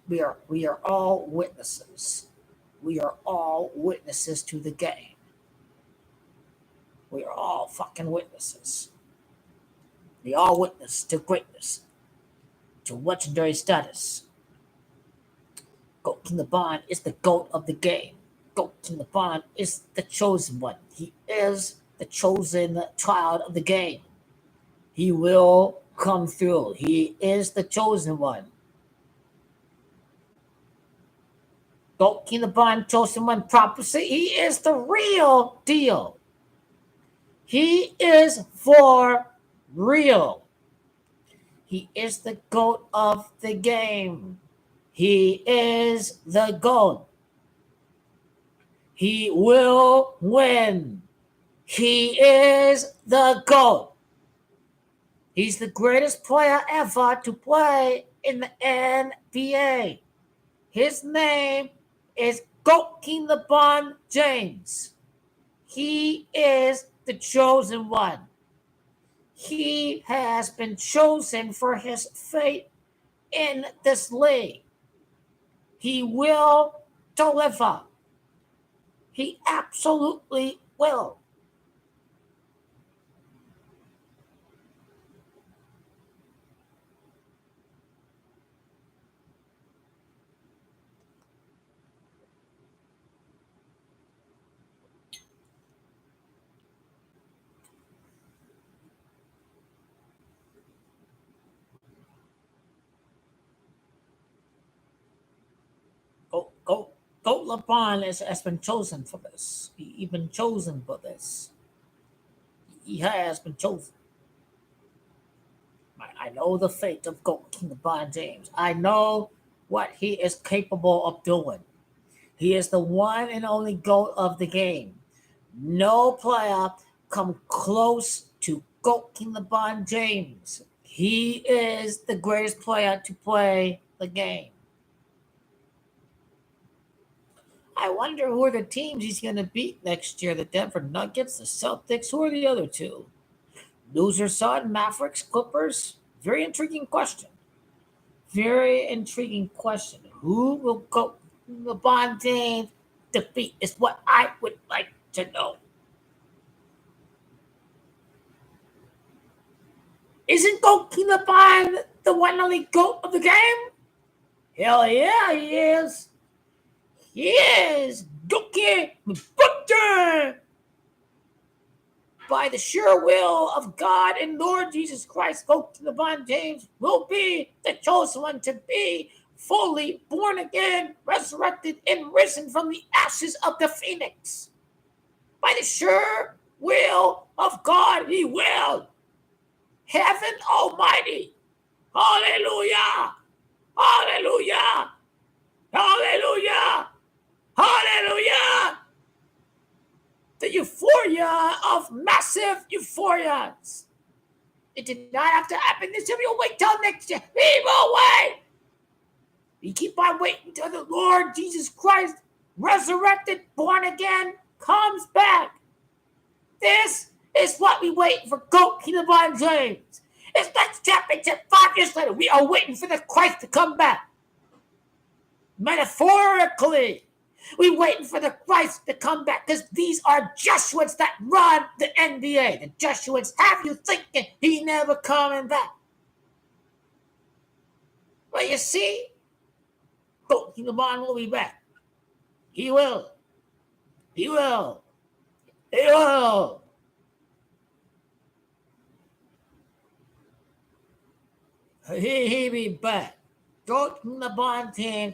We are all witnesses. We are all witnesses to the game. We are all fucking witnesses. We all witness to greatness, to legendary status. GOAT King LeBron is the GOAT of the game. GOAT King LeBron is the chosen one. He is the chosen child of the game. He will come through. He is the chosen one. GOAT King LeBron, chosen one prophecy. He is the real deal. He is for real. He is the GOAT of the game. He is the GOAT. He will win. He is the GOAT. He's the greatest player ever to play in the NBA. His name is GOAT King LeBron James. He is the chosen one. He has been chosen for his fate in this league. He will deliver. He absolutely will. Goat LeBron has been chosen for this. He's been chosen for this. He has been chosen. I know the fate of GOAT King LeBron James. I know what he is capable of doing. He is the one and only GOAT of the game. No player come close to GOAT King LeBron James. He is the greatest player to play the game. I wonder who are the teams he's going to beat next year. The Denver Nuggets, the Celtics. Who are the other two? Loser son, Mavericks, Clippers. Very intriguing question. Who will go LeBron James defeat? Is what I would like to know. Isn't GOAT King LeBron the one only GOAT of the game? Hell yeah, he is. He is. Dookie Butcher. By the sure will of God and Lord Jesus Christ, GOAT King LeBron James will be the chosen one to be fully born again, resurrected, and risen from the ashes of the phoenix. By the sure will of God, he will. Heaven Almighty. Hallelujah. Hallelujah. Hallelujah. Hallelujah. The euphoria of massive euphorias. It did not have to happen this year. We'll wait till next year. We will wait. We keep on waiting till the Lord Jesus Christ, resurrected, born again, comes back. This is what we wait for GOAT King LeBron James. It's next championship 5 years later. We are waiting for the Christ to come back. Metaphorically, We're waiting for the Christ to come back because these are Jesuits that run the NBA. The Jesuits have you thinking he never coming back. Well, you see, LeBron will be back. He will. He will. He will. He be back. LeBron team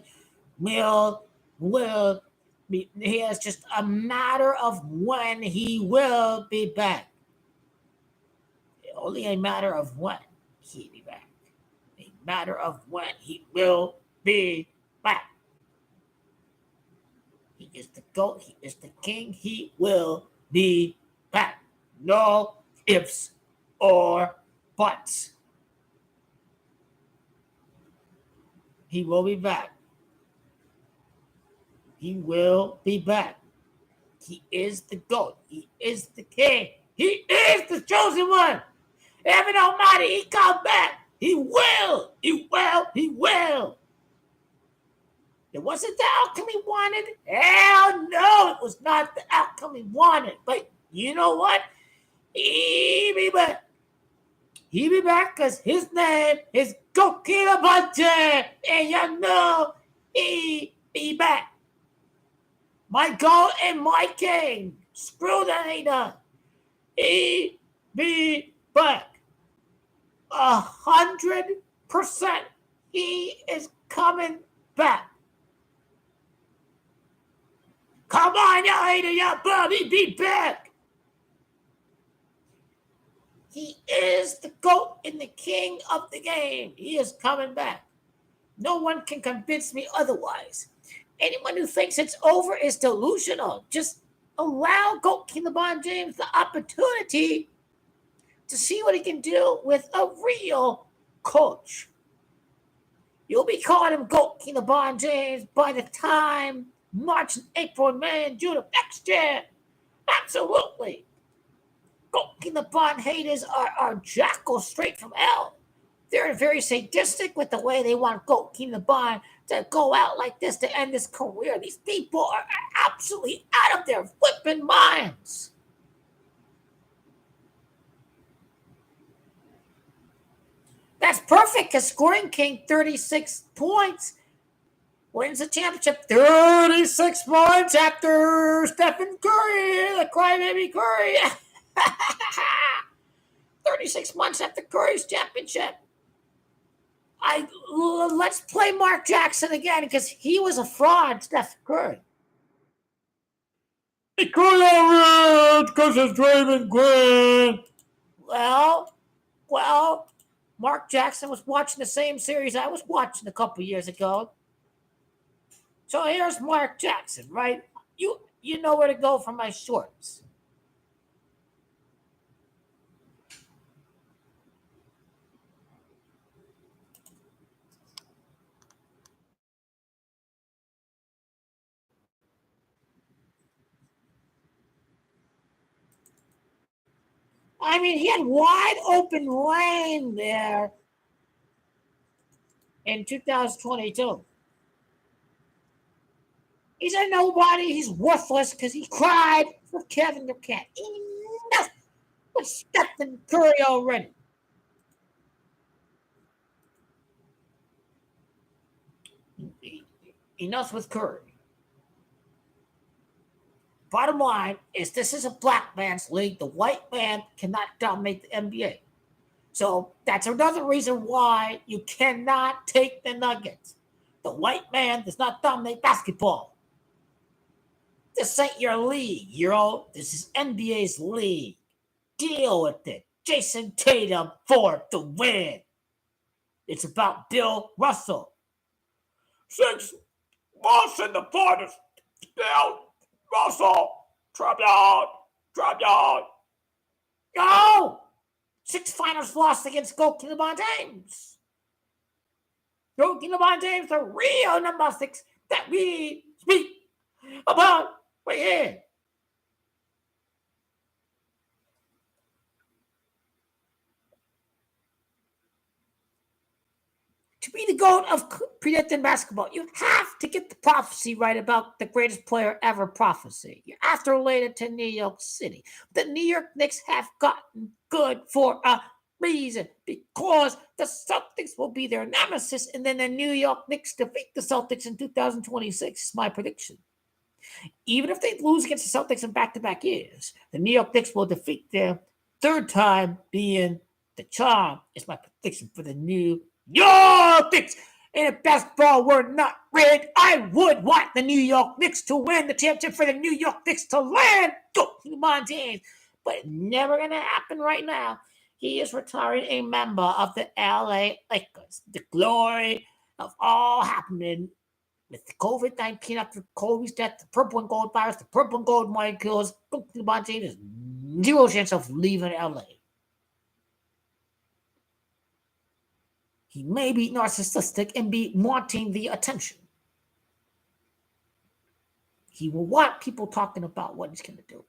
will be. He has just a matter of when he will be back. Only a matter of when he be back. A matter of when he will be back. He is the GOAT. He is the king. He will be back. No ifs or buts. He will be back. He will be back. He is the GOAT. He is the king. He is the chosen one. Heaven Almighty, he come back. He will. He will. He will. It wasn't the outcome he wanted. Hell no, it was not the outcome he wanted. But you know what? He be back. He be back because his name is Gokina Bunter. And you know he be back. My God and my king. Screw the hater. He be back. 100%. He is coming back. Come on, you hater, you bum. He be back. He is the GOAT and the king of the game. He is coming back. No one can convince me otherwise. Anyone who thinks it's over is delusional. Just allow GOAT King LeBron James the opportunity to see what he can do with a real coach. You'll be calling him GOAT King LeBron James by the time March, April, May, and June of next year. Absolutely. GOAT King LeBron haters are jackals straight from hell. They're very sadistic with the way they want GOAT King LeBron to go out like this to end his career. These people are absolutely out of their flipping minds. That's perfect because Scoring King, 36 points, wins the championship. 36 points after Stephen Curry, the crybaby Curry. 36 months after Curry's championship. Let's play Mark Jackson again because he was a fraud, Steph Curry. He could have because it's Draymond Green. Well, Mark Jackson was watching the same series I was watching a couple years ago. So here's Mark Jackson, right? You know where to go for my shorts. I mean, he had wide open lane there in 2022. He's a nobody. He's worthless because he cried for Kevin Durant. Enough with Stephen Curry already. Enough with Curry. Bottom line is this is a black man's league. The white man cannot dominate the NBA. So that's another reason why you cannot take the Nuggets. The white man does not dominate basketball. This ain't your league, Euro. This is NBA's league. Deal with it. Jason Tatum for the win. It's about Bill Russell. 6 months in the finals. Bill Russell. Champion. Go! 6 finals lost against GOAT King LeBron James. GOAT King LeBron James, the real number 6 that we speak about right here. To be the GOAT of predicting basketball. You have to get the prophecy right about the greatest player ever prophecy. You have to relate it to New York City. The New York Knicks have gotten good for a reason, because the Celtics will be their nemesis, and then the New York Knicks defeat the Celtics in 2026 is my prediction. Even if they lose against the Celtics in back-to-back years, the New York Knicks will defeat them, third time being the charm is my prediction for the New York Knicks. And if basketball were not rigged, I would want the New York Knicks to win the championship, for the New York Knicks to land. Go, LeBron James. But it's never going to happen right now. He is retiring a member of the LA Lakers. The glory of all happening with COVID-19 after Kobe's death, the purple and gold virus, the purple and gold molecules, LeBron James has zero chance of leaving LA. He may be narcissistic and be wanting the attention. He will want people talking about what he's going to do.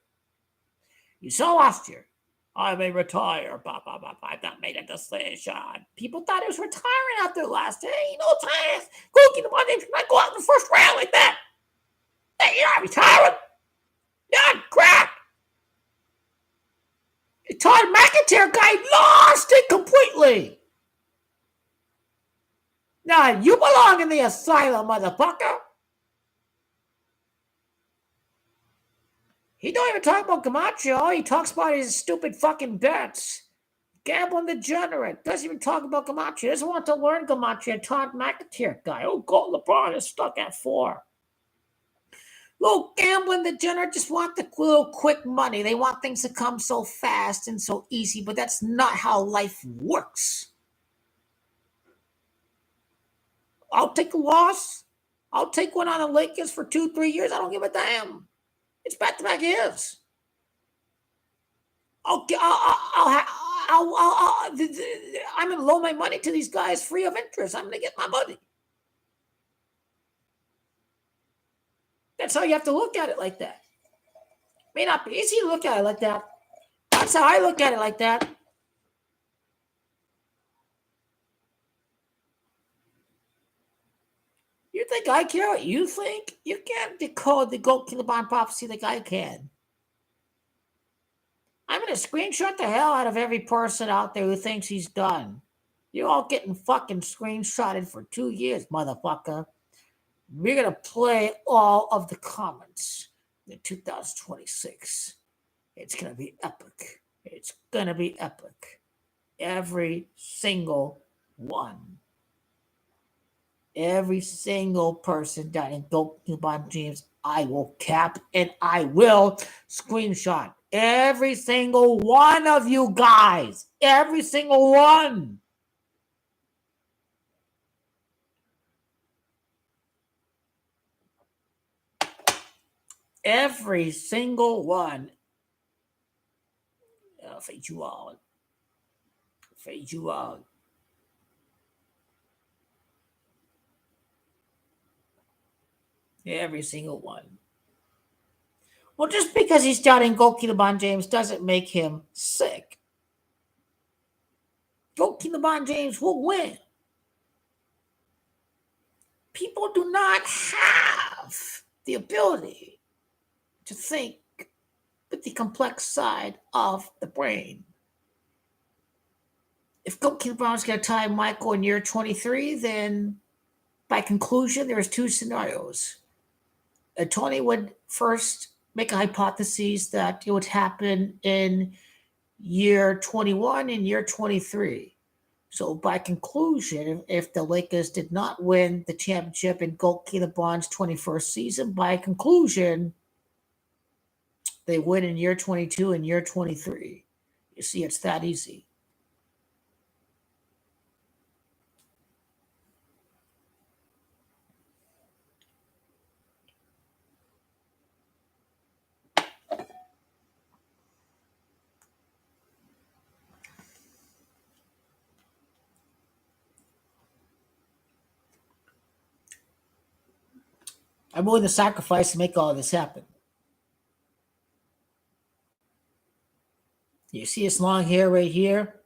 You saw last year, I may retire, blah, blah, blah, blah. I've not made a decision. People thought he was retiring out there last year. Hey, no chance. Go get LeBron James. Might go out in the first round like that. Hey, you're not retiring. You're crap. The Todd McIntyre guy lost it completely. Now, you belong in the asylum, motherfucker. He don't even talk about Camacho. He talks about his stupid fucking bets. Gambling degenerate. Doesn't even talk about Camacho. He doesn't want to learn Camacho. Todd McIntyre guy. Oh, God, LeBron is stuck at 4. Little gambling degenerate just want the little quick money. They want things to come so fast and so easy, but that's not how life works. I'll take a loss. I'll take one on the Lakers for 2-3 years. I don't give a damn. It's back-to-back years. I'm going to loan my money to these guys free of interest. I'm going to get my money. That's how you have to look at it like that. It may not be easy to look at it like that. That's how I look at it like that. You think I care what you think? You can't decode the GOAT LeBron prophecy like I can. I'm going to screenshot the hell out of every person out there who thinks he's done. You're all getting fucking screenshotted for 2 years, motherfucker. We're going to play all of the comments in 2026. It's going to be epic. It's going to be epic. Every single one. Every single person that in GOAT LeBron James, I will cap and I will screenshot. Every single one of you guys. Every single one. Every single one. I'll fade you out. Fade you out. Every single one. Well, just because he's doubting GOAT LeBron James doesn't make him sick. GOAT LeBron James will win. People do not have the ability to think with the complex side of the brain. If GOAT LeBron's going to tie Michael in year 23, then by conclusion, there's 2 scenarios. Tony would first make a hypothesis that it would happen in year 21 and year 23. So by conclusion, if the Lakers did not win the championship in GOAT LeBron's 21st season, by conclusion, they win in year 22 and year 23. You see, it's that easy. I'm willing to sacrifice to make all of this happen. You see this long hair right here?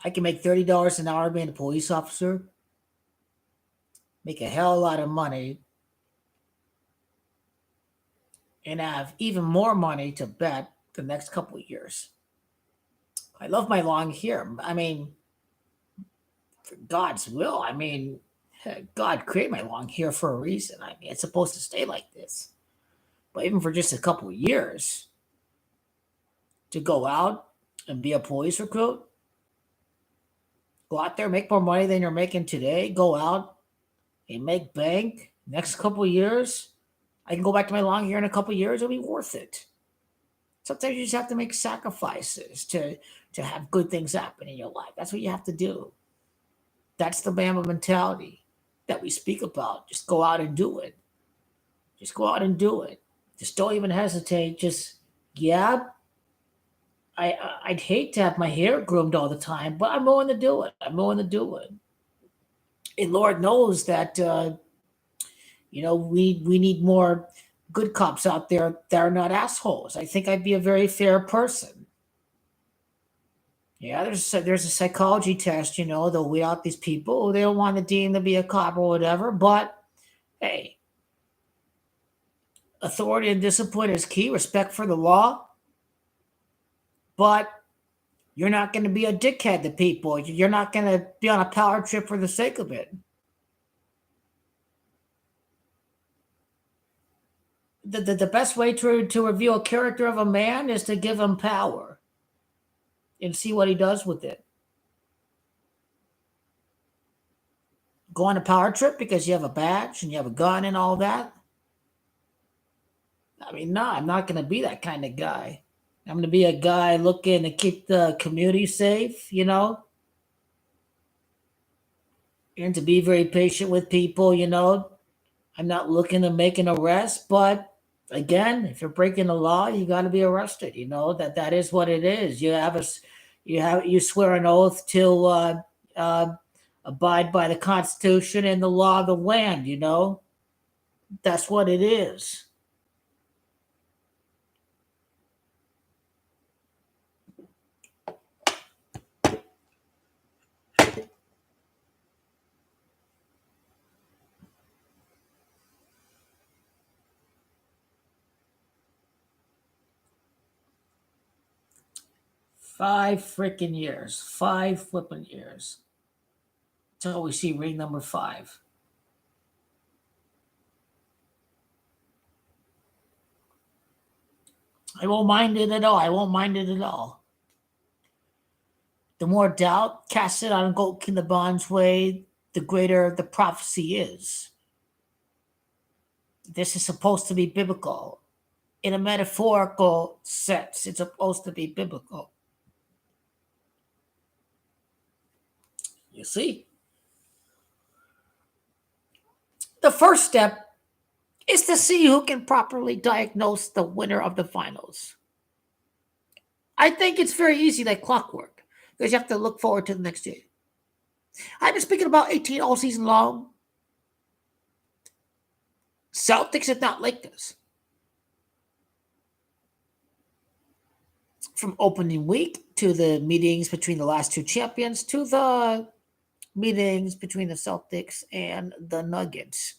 I can make $30 an hour being a police officer, make a hell of a lot of money, and have even more money to bet the next couple of years. I love my long hair. I mean, for God's will. I mean, God created my long hair for a reason. I mean, it's supposed to stay like this. But even for just a couple of years, to go out and be a police recruit, go out there, make more money than you're making today, go out and make bank next couple of years. I can go back to my long hair in a couple of years. It'll be worth it. Sometimes you just have to make sacrifices to have good things happen in your life. That's what you have to do. That's the Bama mentality that we speak about. Just go out and do it. Just go out and do it. Just don't even hesitate. Just, yeah, I'd hate to have my hair groomed all the time, but I'm willing to do it. I'm willing to do it. And Lord knows that, we need more good cops out there that are not assholes. I think I'd be a very fair person. Yeah, there's a psychology test, they'll weed out these people who they don't want the dean to be a cop or whatever. But hey, authority and discipline is key, respect for the law. But you're not going to be a dickhead to people. You're not going to be on a power trip for the sake of it. The best way to reveal a character of a man is to give him power and see what he does with it. Go on a power trip because you have a badge and you have a gun and all that. I mean, no, I'm not going to be that kind of guy. I'm going to be a guy looking to keep the community safe, and to be very patient with people, I'm not looking to make an arrest, but again, if you're breaking the law, you got to be arrested. That is what it is. You swear an oath to abide by the Constitution and the law of the land. That's what it is. Five freaking years. 5 flipping years. Until we see ring number 5. I won't mind it at all. I won't mind it at all. The more doubt casted on Gold King the Bond's way, the greater the prophecy is. This is supposed to be biblical. In a metaphorical sense, it's supposed to be biblical. You see? The first step is to see who can properly diagnose the winner of the finals. I think it's very easy, like clockwork, because you have to look forward to the next day. I've been speaking about 18 all season long. Celtics if not Lakers. From opening week to the meetings between the last two champions to the meetings between the Celtics and the Nuggets.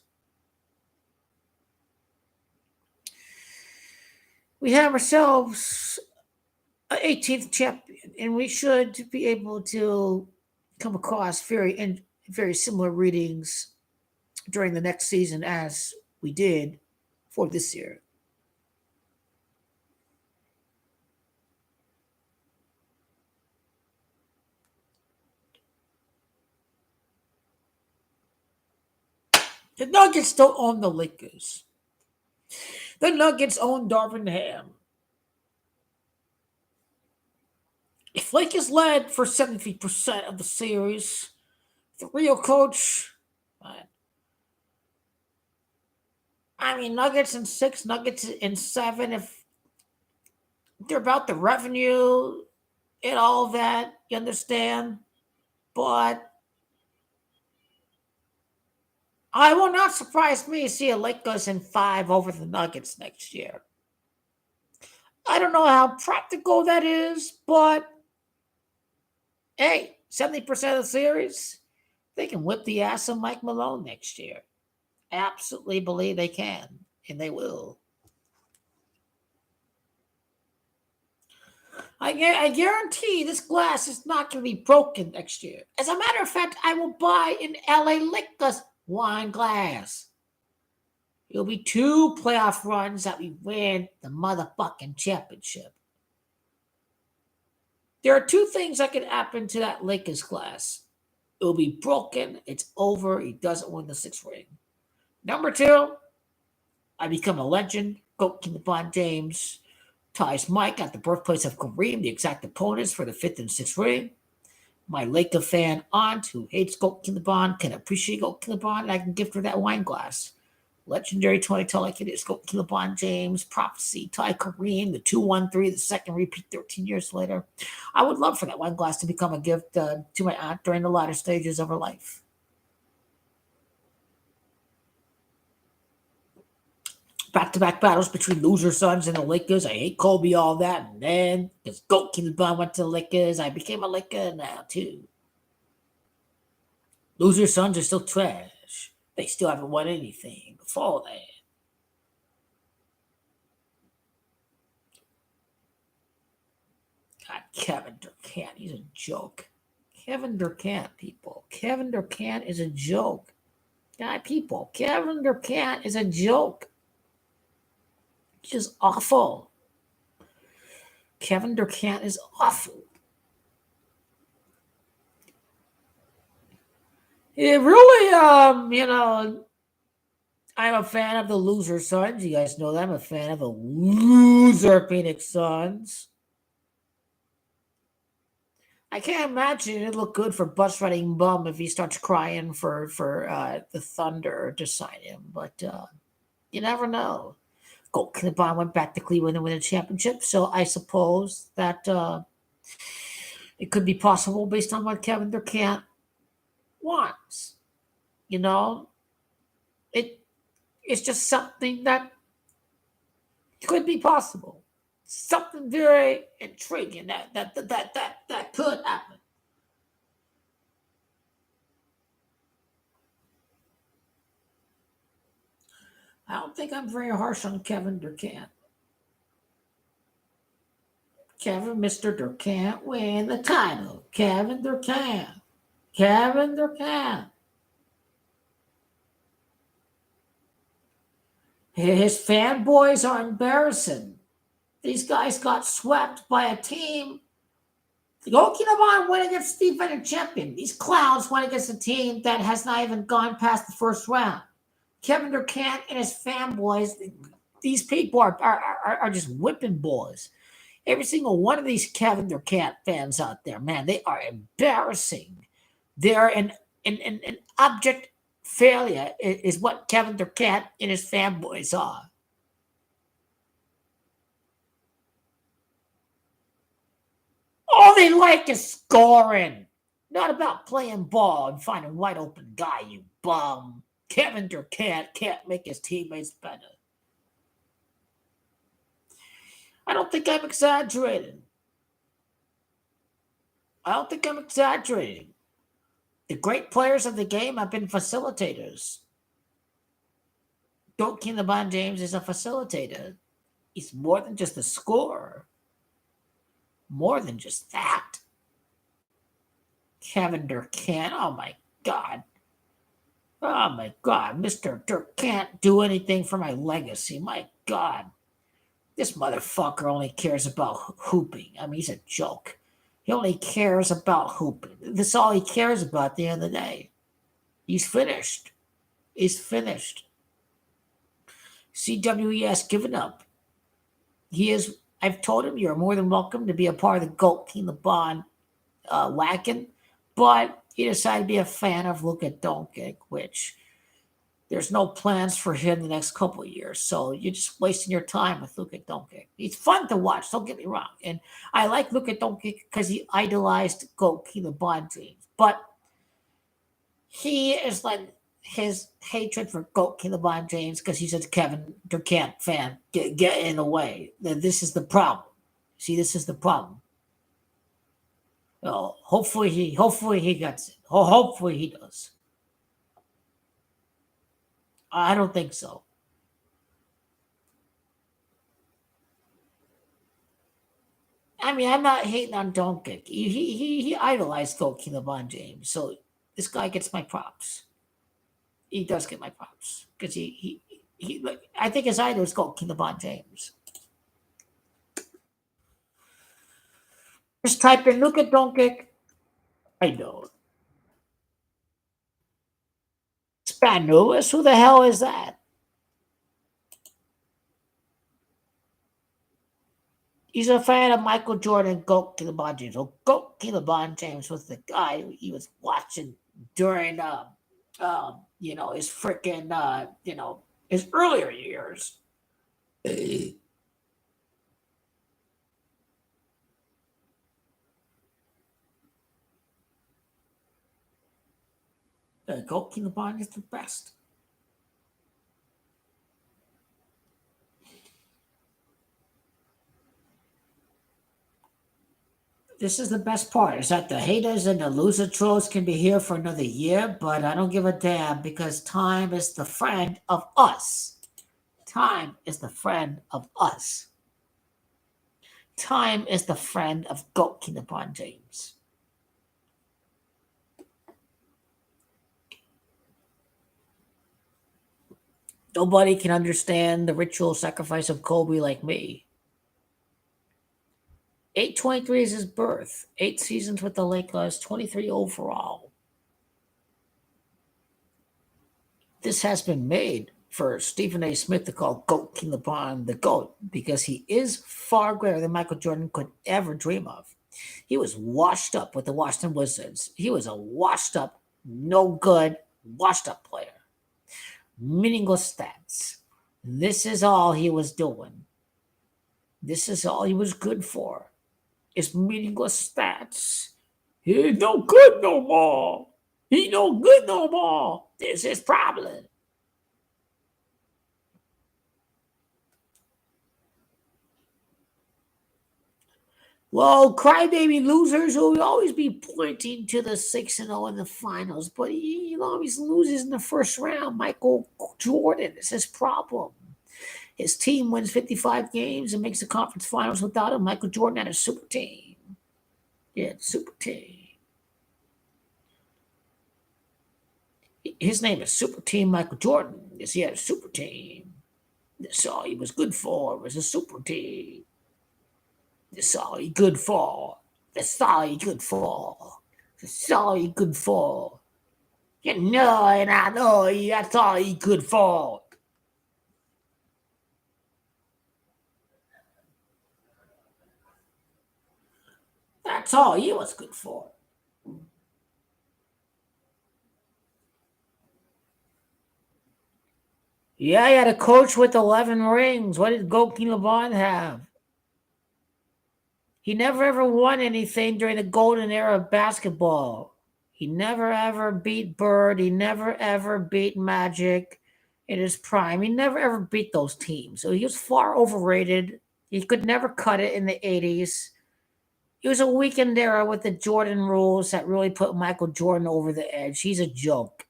We have ourselves an 18th champion, and we should be able to come across very similar readings during the next season as we did for this year. The Nuggets don't own the Lakers. The Nuggets own Darvin Ham. If Lakers led for 70% of the series, the real coach, Nuggets in 6, Nuggets in 7. If they're about the revenue and all that, you understand? But I will not surprise me to see a Lakers in 5 over the Nuggets next year. I don't know how practical that is, but hey, 70% of the series, they can whip the ass of Mike Malone next year. Absolutely believe they can, and they will. I guarantee this glass is not going to be broken next year. As a matter of fact, I will buy an LA Lakers wine glass. It'll be 2 playoff runs that we win the motherfucking championship. There are 2 things that could happen to that Lakers glass. It'll be broken. It's over. He doesn't win the 6th ring. Number 2, I become a legend. GOAT LeBron James ties Mike at the birthplace of Kareem, the exact opponents for the 5th and 6th ring. My Laker fan aunt who hates GOAT LeBron can appreciate GOAT LeBron, and I can gift her that wine glass. Legendary 20 like it is. GOAT LeBron James, prophecy, tie Kareem, the 2-1-3, the second repeat 13 years later. I would love for that wine glass to become a gift to my aunt during the latter stages of her life. Back-to-back battles between loser sons and the Lakers. I hate Kobe, all that. And then, because GOAT LeBron went to the Lakers, I became a Laker now, too. Loser sons are still trash. They still haven't won anything before that. God, Kevin Durant, he's a joke. Kevin Durant, people. Kevin Durant is a joke. God, people, Kevin Durant is a joke. Just awful. Kevin Durant is awful. It really, I'm a fan of the loser Suns. You guys know that. I'm a fan of the loser Phoenix Suns. I can't imagine it'd look good for bus riding bum if he starts crying for the Thunder to sign him. But you never know. GOAT LeBron went back to Cleveland and win a championship. So I suppose that it could be possible based on what Kevin Durant wants. It's just something that could be possible. Something very intriguing that could happen. I don't think I'm very harsh on Kevin Durant. Mr. Durant win the title. Kevin Durant. His fanboys are embarrassing. These guys got swept by a team. GOAT LeBron went against the defending champion. These clowns went against a team that has not even gone past the first round. Kevin Durant and his fanboys, these people are just whipping boys. Every single one of these Kevin Durant fans out there, man, they are embarrassing. They're an abject failure is what Kevin Durant and his fanboys are. All they like is scoring. Not about playing ball and finding wide open guy, you bum. Kevin Durant can't make his teammates better. I don't think I'm exaggerating. The great players of the game have been facilitators. GOAT LeBron James is a facilitator. He's more than just a scorer. More than just that. Kevin Durant, oh my God. Mr. Durant can't do anything for my legacy. My God. This motherfucker only cares about hooping. I mean, he's a joke. He only cares about hooping. That's all he cares about at the end of the day. He's finished. CWE has given up. I've told him you're more than welcome to be a part of the GOAT LeBron wagon, but he decided to be a fan of Luka Doncic, which there's no plans for him the next couple of years. So you're just wasting your time with Luka Doncic. He's fun to watch, don't get me wrong. And I like Luka Doncic because he idolized GOAT LeBron James. But he is like his hatred for GOAT LeBron James because he's a Kevin Durant fan get in the way. This is the problem. See, this is the problem. Well, hopefully he gets it. Hopefully he does. I don't think so. I mean, I'm not hating on Doncic. He idolized Coach LeBron James, so this guy gets my props. He does get my props because like, I think his idol is Coach LeBron James. Just type in look at Doncic. I know. Span Lewis, who the hell is that? He's a fan of Michael Jordan, Goat LeBron James. So Goat LeBron James was the guy he was watching during, his freaking, his earlier years. Goat LeBron is the best. This is the best part is that the haters and the loser trolls can be here for another year, but I don't give a damn because time is the friend of us. Time is the friend of us. Time is the friend of Goat LeBron James. Nobody can understand the ritual sacrifice of Kobe like me. 823 is his birth. 8 seasons with the Lakers, 23 overall. This has been made for Stephen A. Smith to call Goat King LeBron the GOAT because he is far greater than Michael Jordan could ever dream of. He was washed up with the Washington Wizards. He was a washed up, no good, washed up player. Meaningless stats. This is all he was doing. This is all he was good for. Is meaningless stats. He ain't no good no more. He no good no more. This is problem. Well, crybaby losers will always be pointing to the 6-0 in the finals, but he always loses in the first round. Michael Jordan is his problem. His team wins 55 games and makes the conference finals without him. Michael Jordan had a super team. Yeah, super team. His name is Super Team Michael Jordan. Yes, he had a super team. That's all he was good for, was a super team. That's all he good for. That's all he good for. That's all he good for. You know, and I know that's all he good for. That's all he was good for. Yeah, he had a coach with 11 rings. What did Goki LeBron have? He never ever won anything during the golden era of basketball. He never ever beat Bird. He never ever beat Magic in his prime. He never ever beat those teams. So he was far overrated. He could never cut it in the 80s. It was a weekend era with the Jordan rules that really put Michael Jordan over the edge. He's a joke.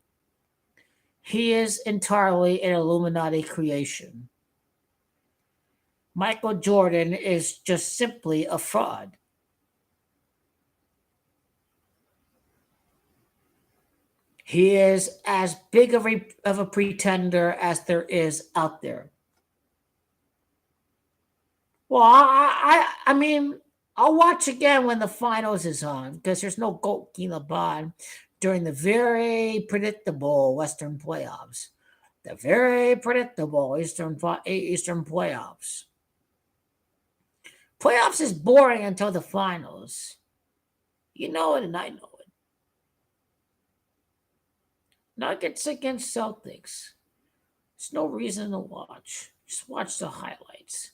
He is entirely an Illuminati creation. Michael Jordan is just simply a fraud. He is as big of a pretender as there is out there. Well, I mean, I'll watch again when the finals is on because there's no Goat Bond during the very predictable Western playoffs. The very predictable Eastern playoffs. Playoffs is boring until the finals. You know it, and I know it. Nuggets against Celtics. There's no reason to watch. Just watch the highlights.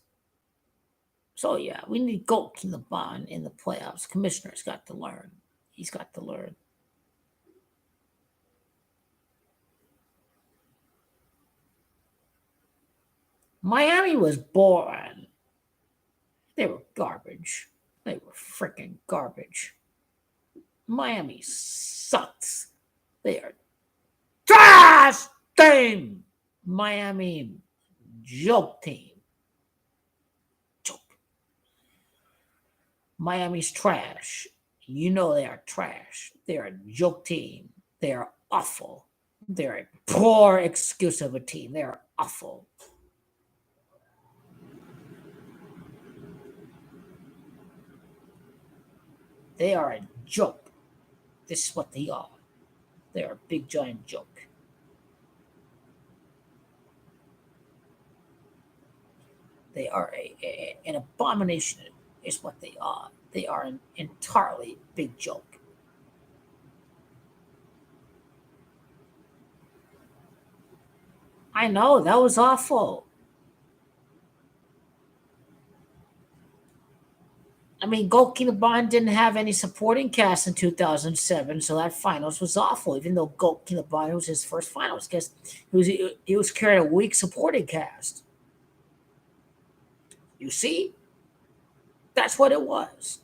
So yeah, we need Goat in the bond in the playoffs. Commissioner's got to learn. He's got to learn. Miami was boring. They were garbage. They were freaking garbage. Miami sucks. They are trash team. Miami joke team. Joke. Miami's trash. You know they are trash. They are a joke team. They are awful. They're a poor excuse of a team. They are awful. They are a joke. This is what they are. They are a big giant joke. They are an abomination, is what they are. They are an entirely big joke. I know, that was awful. I mean, Gold Bond didn't have any supporting cast in 2007, so that finals was awful, even though Gold Bond was his first finals, because he was carrying a weak supporting cast. You see? That's what it was.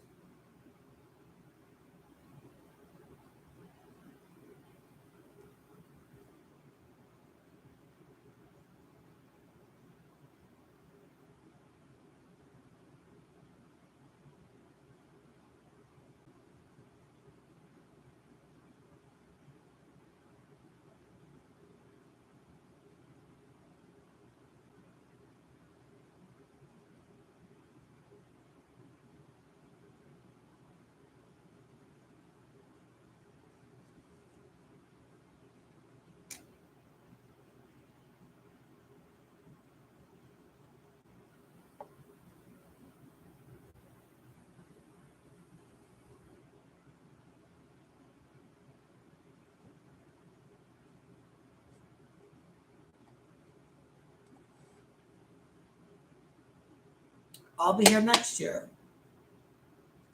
I'll be here next year.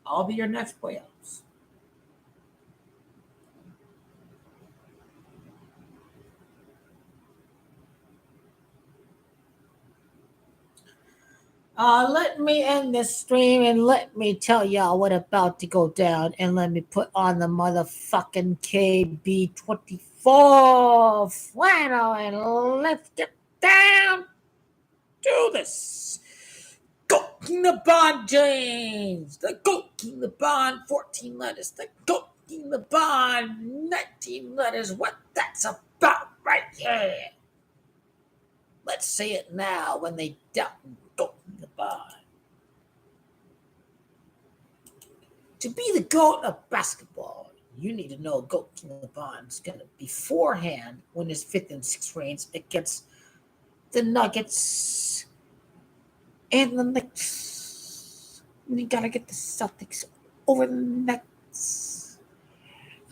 I'll be your next playoffs. Let me end this stream and let me tell y'all what about to go down, and let me put on the motherfucking KB24 flannel and let's get down to this. Goat King the Bond James, the Goat King the Bond 14 letters, the Goat King the Bond 19 letters. What that's about right here. Let's say it now when they doubt Goat King the Bond. To be the GOAT of basketball, you need to know GOAT King of the Bond is going to beforehand win his fifth and sixth reigns against the Nuggets and the Knicks. You got to get the Celtics over the Nets.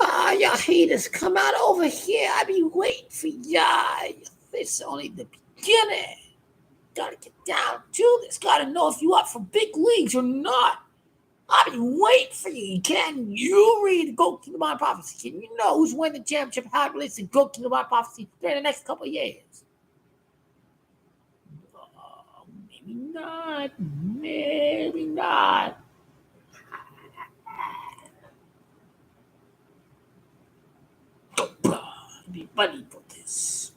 Y'all haters, come out over here. I be waiting for y'all. It's only the beginning. Got to get down to this. Got to know if you up for big leagues or not. I've been waiting for you. Can you read the Goat King of My Prophecy? Can you know who's winning the championship? How it relates to Goat King of My Prophecy during the next couple of years? Maybe not. Maybe not. Be buddy for this.